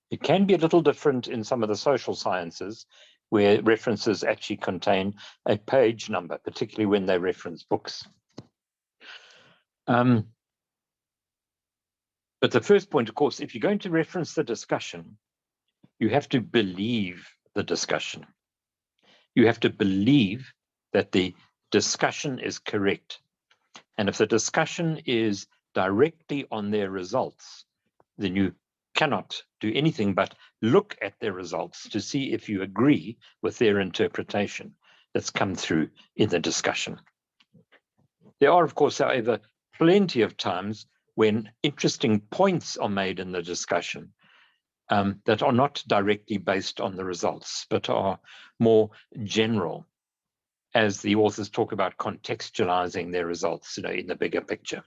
It can be a little different in some of the social sciences, where references actually contain a page number, particularly when they reference books. But the first point, of course, if you're going to reference the discussion, you have to believe the discussion. You have to believe that the discussion is correct. And if the discussion is directly on their results, then you cannot do anything but look at their results to see if you agree with their interpretation that's come through in the discussion. There are, of course, however, plenty of times when interesting points are made in the discussion that are not directly based on the results, but are more general, as the authors talk about contextualizing their results, in the bigger picture.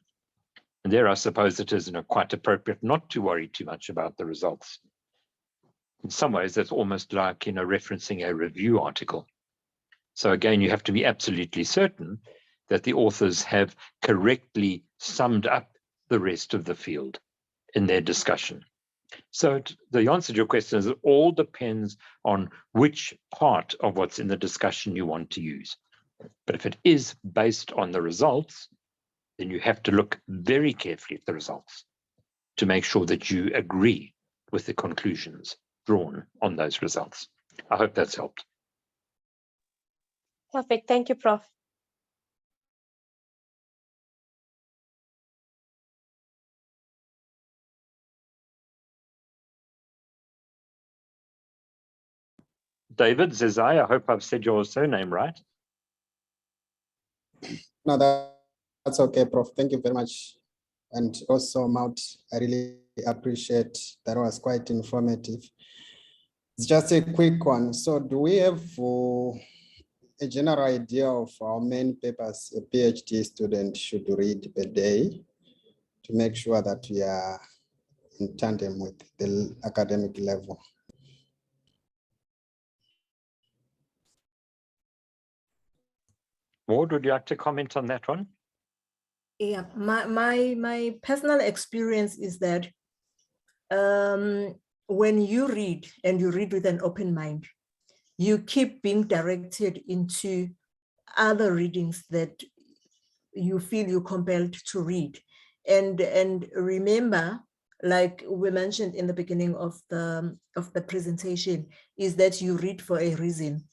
And there, I suppose it is quite appropriate not to worry too much about the results. In some ways, that's almost like referencing a review article. So again, you have to be absolutely certain that the authors have correctly summed up the rest of the field in their discussion. So the answer to your question is it all depends on which part of what's in the discussion you want to use. But if it is based on the results, then you have to look very carefully at the results to make sure that you agree with the conclusions drawn on those results. I hope that's helped.
Perfect. Thank you, Prof.
David Zezai, I hope I've said your surname right.
No, that's okay, Prof. Thank you very much. And also, Maud, I really appreciate that. Was quite informative. It's just a quick one. So do we have a general idea of how many papers a PhD student should read per day to make sure that we are in tandem with the academic level?
Maud, would you like to comment on that one?
Yeah, my personal experience is that when you read and you read with an open mind, you keep being directed into other readings that you feel you're compelled to read. And remember, like we mentioned in the beginning of the presentation, is that you read for a reason.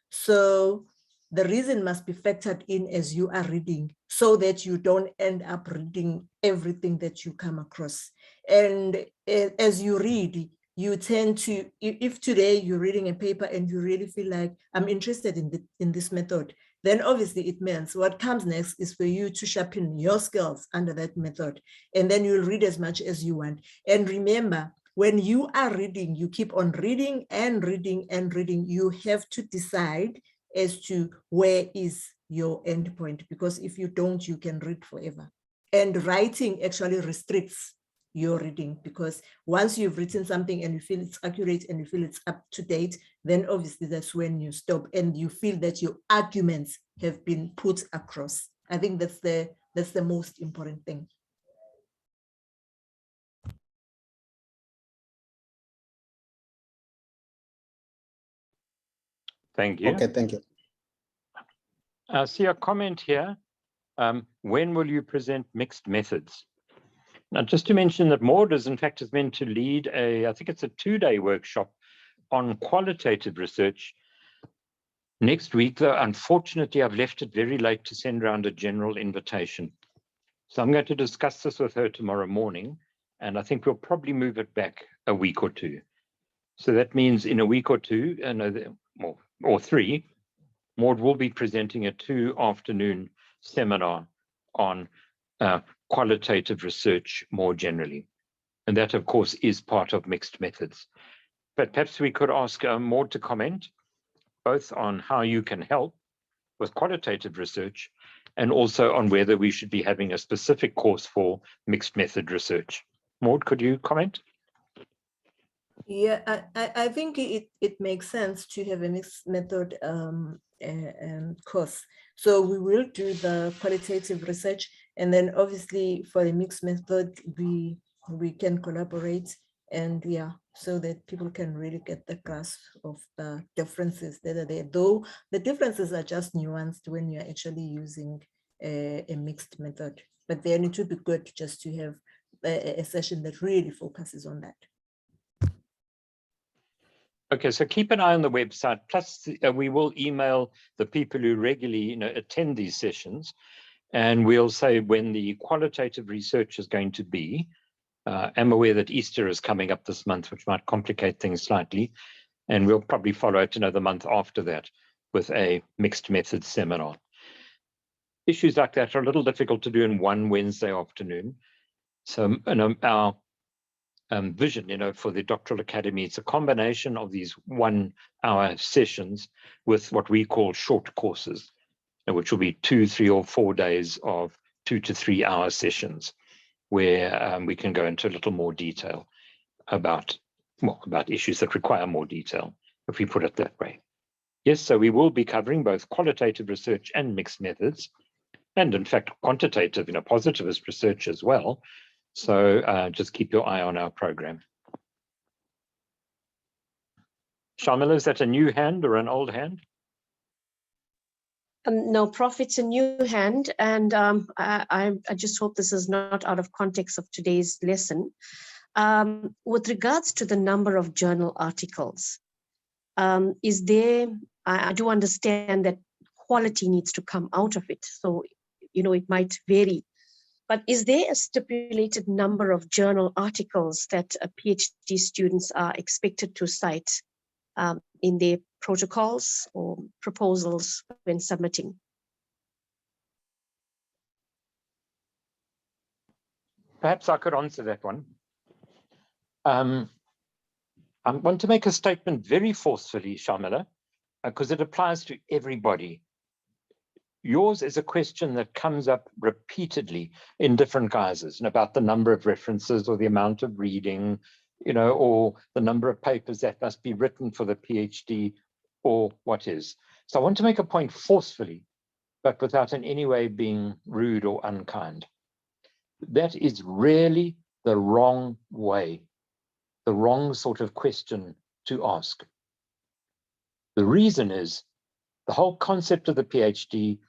So the reason must be factored in as you are reading so that you don't end up reading everything that you come across. And as you read, you tend to, if today you're reading a paper and you really feel like I'm interested in this method, then obviously it means what comes next is for you to sharpen your skills under that method. And then you'll read as much as you want. And remember, when you are reading, you keep on reading and reading and reading. You have to decide as to where is your end point, because if you don't, you can read forever. And writing actually restricts your reading, because once you've written something and you feel it's accurate and you feel it's up to date, then obviously that's when you stop and you feel that your arguments have been put across. I think that's the most important thing.
Thank you.
Okay, thank you.
I see a comment here. When will you present mixed methods? Now, just to mention that Maud is in fact is meant to lead I think it's a 2-day workshop on qualitative research next week, though unfortunately I've left it very late to send around a general invitation. So I'm going to discuss this with her tomorrow morning, and I think we'll probably move it back a week or two. So that means in a week or two, or 3, Maud will be presenting a 2-afternoon seminar on qualitative research more generally. And that, of course, is part of mixed methods. But perhaps we could ask Maud to comment both on how you can help with qualitative research and also on whether we should be having a specific course for mixed method research. Maud, could you comment?
Yeah, I think it makes sense to have a mixed method course. So we will do the qualitative research, and then obviously for the mixed method, we can collaborate, and yeah, so that people can really get the grasp of the differences that are there. Though the differences are just nuanced when you're actually using a mixed method, but then it would be good just to have a session that really focuses on that.
Okay, so keep an eye on the website. Plus, we will email the people who regularly, attend these sessions, and we'll say when the qualitative research is going to be. I'm aware that Easter is coming up this month, which might complicate things slightly, and we'll probably follow it the month after that with a mixed methods seminar. Issues like that are a little difficult to do in one Wednesday afternoon. So, our vision, for the Doctoral Academy, it's a combination of these 1 hour sessions with what we call short courses, which will be 2, 3, or 4 days of 2 to 3 hour sessions, where we can go into a little more detail about issues that require more detail, if we put it that way. Yes, so we will be covering both qualitative research and mixed methods, and in fact, quantitative, positivist research as well. So just keep your eye on our program. Shamila, is that a new hand or an old hand?
No, Prof, it's a new hand, and I just hope this is not out of context of today's lesson. With regards to the number of journal articles, is there, I do understand that quality needs to come out of it, so it might vary. But is there a stipulated number of journal articles that PhD students are expected to cite in their protocols or proposals when submitting?
Perhaps I could answer that one. I want to make a statement very forcefully, Shamila, because it applies to everybody. Yours is a question that comes up repeatedly in different guises, and about the number of references or the amount of reading, or the number of papers that must be written for the PhD, or what is. So I want to make a point forcefully, but without in any way being rude or unkind. That is really the wrong way, the wrong sort of question to ask. The reason is the whole concept of the PhD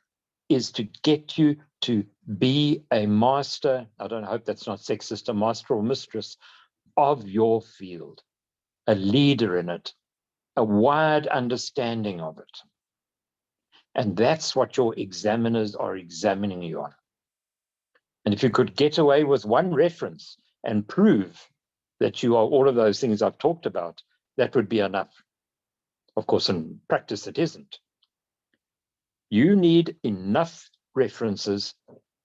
is to get you to be a master, I hope that's not sexist, a master or mistress of your field, a leader in it, a wide understanding of it. And that's what your examiners are examining you on. And if you could get away with one reference and prove that you are all of those things I've talked about, that would be enough. Of course, in practice, it isn't. You need enough references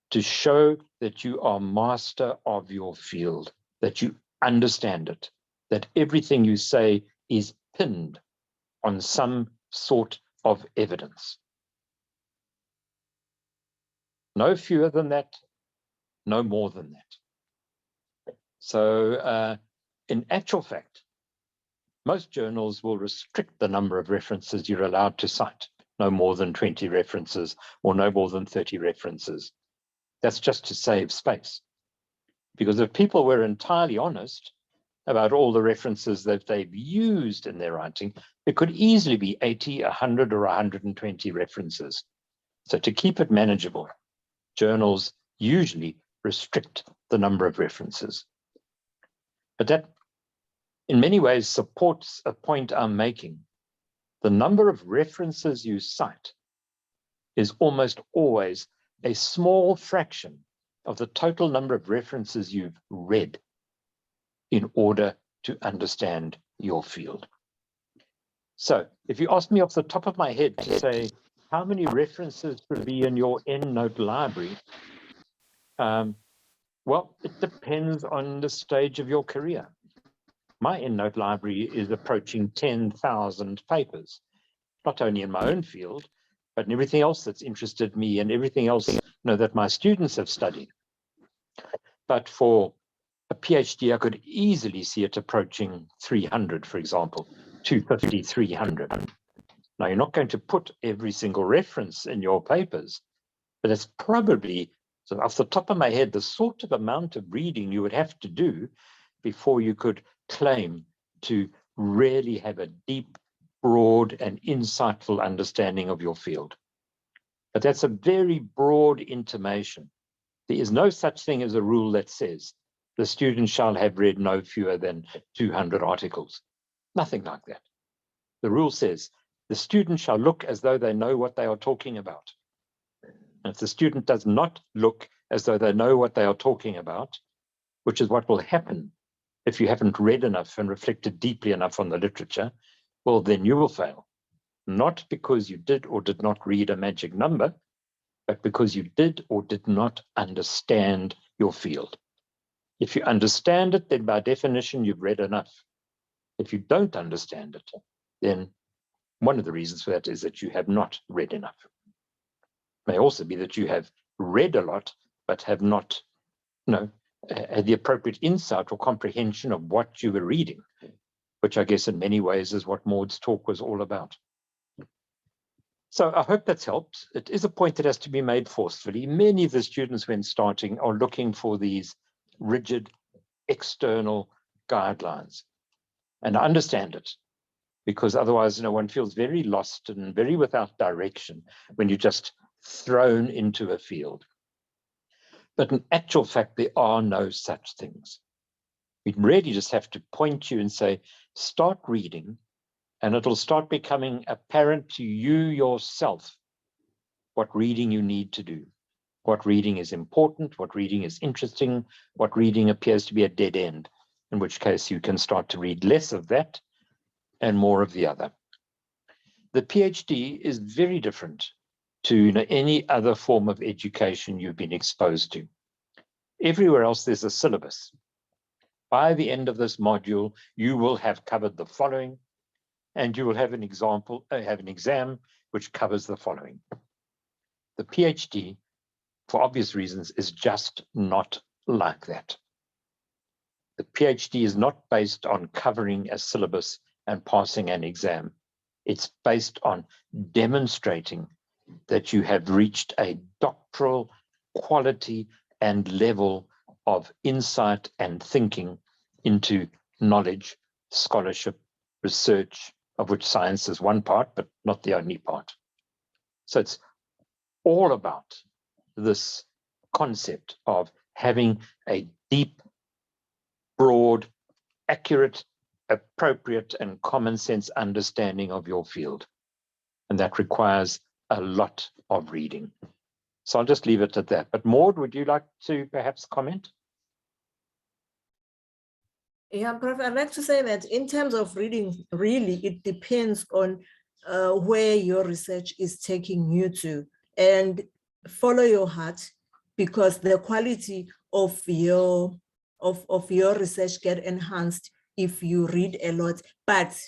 to show that you are master of your field, that you understand it, that everything you say is pinned on some sort of evidence. No fewer than that, no more than that. So in actual fact, most journals will restrict the number of references you're allowed to cite, no more than 20 references or no more than 30 references. That's just to save space. Because if people were entirely honest about all the references that they've used in their writing, it could easily be 80, 100, or 120 references. So to keep it manageable, journals usually restrict the number of references. But that, in many ways, supports a point I'm making. The number of references you cite is almost always a small fraction of the total number of references you've read in order to understand your field. So if you ask me off the top of my head to say, how many references should be in your EndNote library? Well, it depends on the stage of your career. My EndNote library is approaching 10,000 papers, not only in my own field, but in everything else that's interested me and everything else that my students have studied. But for a A PhD, I could easily see it approaching 300, for example, 250, 300. Now, you're not going to put every single reference in your papers, but it's probably, so off the top of my head, the sort of amount of reading you would have to do before you could claim to really have a deep, broad, and insightful understanding of your field. But that's a very broad intimation. There is no such thing as a rule that says the student shall have read no fewer than 200 articles. Nothing like that. The rule says the student shall look as though they know what they are talking about. And if the student does not look as though they know what they are talking about, which is what will happen if you haven't read enough and reflected deeply enough on the literature, well, then you will fail. Not because you did or did not read a magic number, but because you did or did not understand your field. If you understand it, then by definition, you've read enough. If you don't understand it, then one of the reasons for that is that you have not read enough. It may also be that you have read a lot, but have not, had the appropriate insight or comprehension of what you were reading, which I guess in many ways is what Maud's talk was all about. So I hope that's helped. It is a point that has to be made forcefully. Many of the students when starting are looking for these rigid external guidelines. And I understand it, because otherwise, one feels very lost and very without direction when you're just thrown into a field. But in actual fact, there are no such things. We really just have to point you and say, start reading, and it'll start becoming apparent to you yourself what reading you need to do, what reading is important, what reading is interesting, what reading appears to be a dead end, in which case you can start to read less of that and more of the other. The PhD is very different to any other form of education you've been exposed to. Everywhere else, there's a syllabus. By the end of this module, you will have covered the following, and you will have an exam which covers the following. The PhD, for obvious reasons, is just not like that. The PhD is not based on covering a syllabus and passing an exam. It's based on demonstrating that you have reached a doctoral quality and level of insight and thinking into knowledge, scholarship, research, of which science is one part, but not the only part. So it's all about this concept of having a deep, broad, accurate, appropriate, and common sense understanding of your field. And that requires a lot of reading. So I'll just leave it at that. But Maud, would you like to perhaps comment?
Yeah, Prof, I'd like to say that in terms of reading, really, it depends on where your research is taking you to, and follow your heart, because the quality of your research get enhanced if you read a lot. But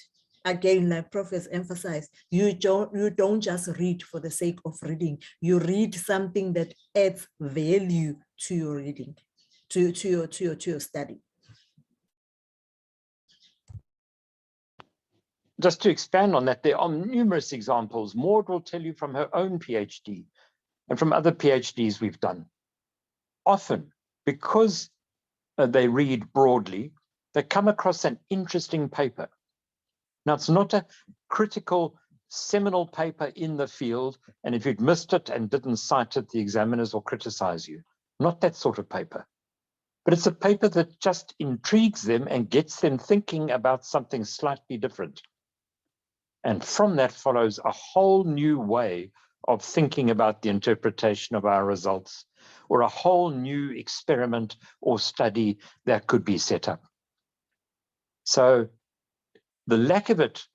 again, like Prof has emphasized, you don't just read for the sake of reading. You read something that adds value to your reading, to your study.
Just to expand on that, there are numerous examples. Maud will tell you from her own PhD and from other PhDs we've done. Often, because they read broadly, they come across an interesting paper. Now, it's not a critical seminal paper in the field, and if you'd missed it and didn't cite it, the examiners will criticize you. Not that sort of paper. But it's a paper that just intrigues them and gets them thinking about something slightly different. And from that follows a whole new way of thinking about the interpretation of our results, or a whole new experiment or study that could be set up. So the lack of it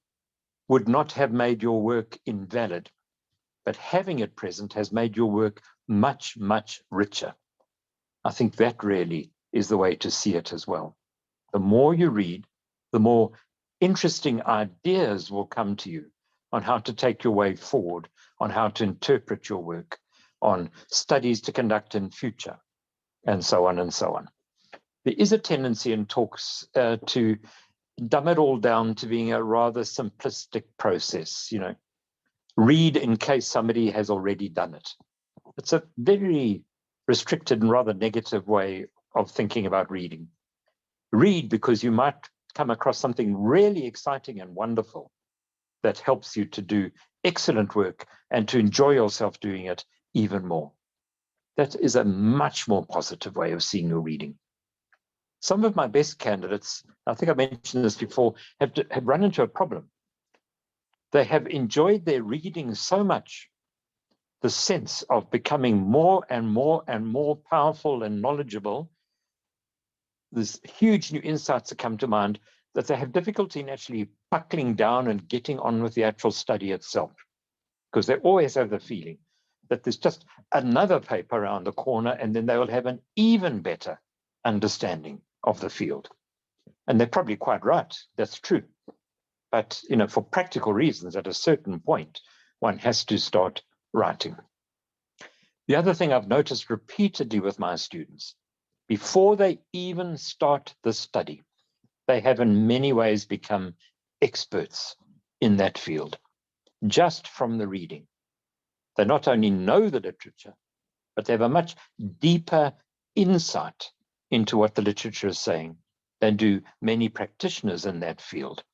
would not have made your work invalid, but having it present has made your work much, much richer. I think that really is the way to see it as well. The more you read, the more interesting ideas will come to you on how to take your way forward, on how to interpret your work, on studies to conduct in future, and so on and so on. there is a tendency in talks to dumb it all down to being a rather simplistic process, you know, read in case somebody has already done it. It's a very restricted and rather negative way of thinking about reading. Read because you might come across something really exciting and wonderful that helps you to do excellent work and to enjoy yourself doing it even more. That is a much more positive way of seeing your reading. Some of my best candidates, I think I mentioned this before, have run into a problem. They have enjoyed their reading so much, the sense of becoming more and more and more powerful and knowledgeable. There's huge new insights that come to mind that they have difficulty in actually buckling down and getting on with the actual study itself, because they always have the feeling that there's just another paper around the corner and then they will have an even better understanding of the field. And they're probably quite right, that's true. But you know, for practical reasons, at a certain point, one has to start writing. The other thing I've noticed repeatedly with my students, before they even start the study, they have in many ways become experts in that field, just from the reading. They not only know the literature, but they have a much deeper insight into what the literature is saying than do many practitioners in that field.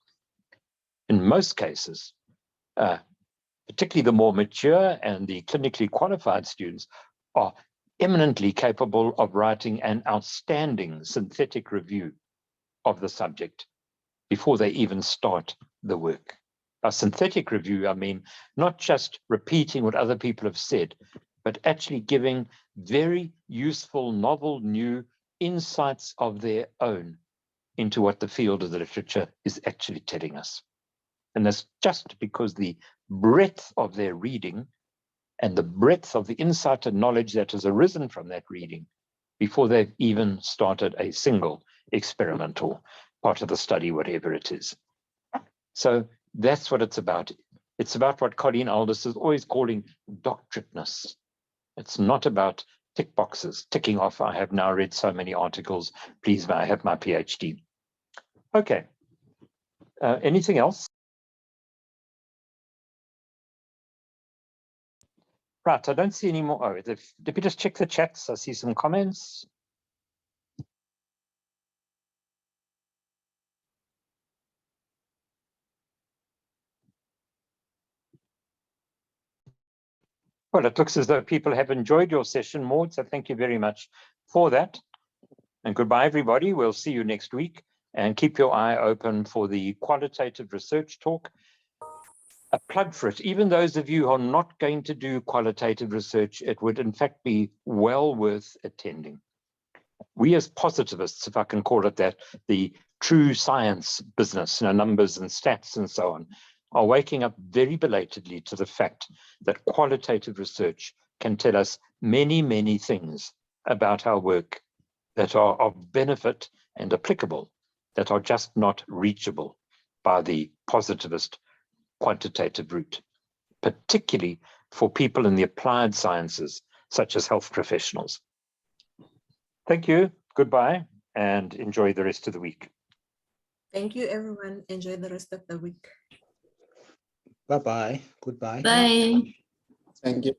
In most cases, particularly the more mature and the clinically qualified students are eminently capable of writing an outstanding synthetic review of the subject before they even start the work. By synthetic review, I mean not just repeating what other people have said, but actually giving very useful, novel, new insights of their own into what the field of the literature is actually telling us. And that's just because the breadth of their reading and the breadth of the insight and knowledge that has arisen from that reading before they've even started a single experiment or part of the study, whatever it is. So that's what it's about. It's about what Colleen Aldous is always calling doctorateness. It's not about tick boxes, ticking off, I have now read so many articles, please may I have my PhD. Okay, anything else? Right, I don't see any more. Oh, did we just check the chats? I see some comments. Well, it looks as though people have enjoyed your session, Maud, so thank you very much for that. And goodbye, everybody. We'll see you next week. And keep your eye open for the qualitative research talk. A plug for it. Even those of you who are not going to do qualitative research, it would in fact be well worth attending. We as positivists, if I can call it that, the true science business, you know, numbers and stats and so on, are waking up very belatedly to the fact that qualitative research can tell us many, many things about our work that are of benefit and applicable, that are just not reachable by the positivist quantitative route, particularly for people in the applied sciences, such as health professionals. Thank you, goodbye, and enjoy the rest of the week.
Thank you, everyone. Enjoy the rest of the week.
Bye-bye. Goodbye.
Bye.
Thank you.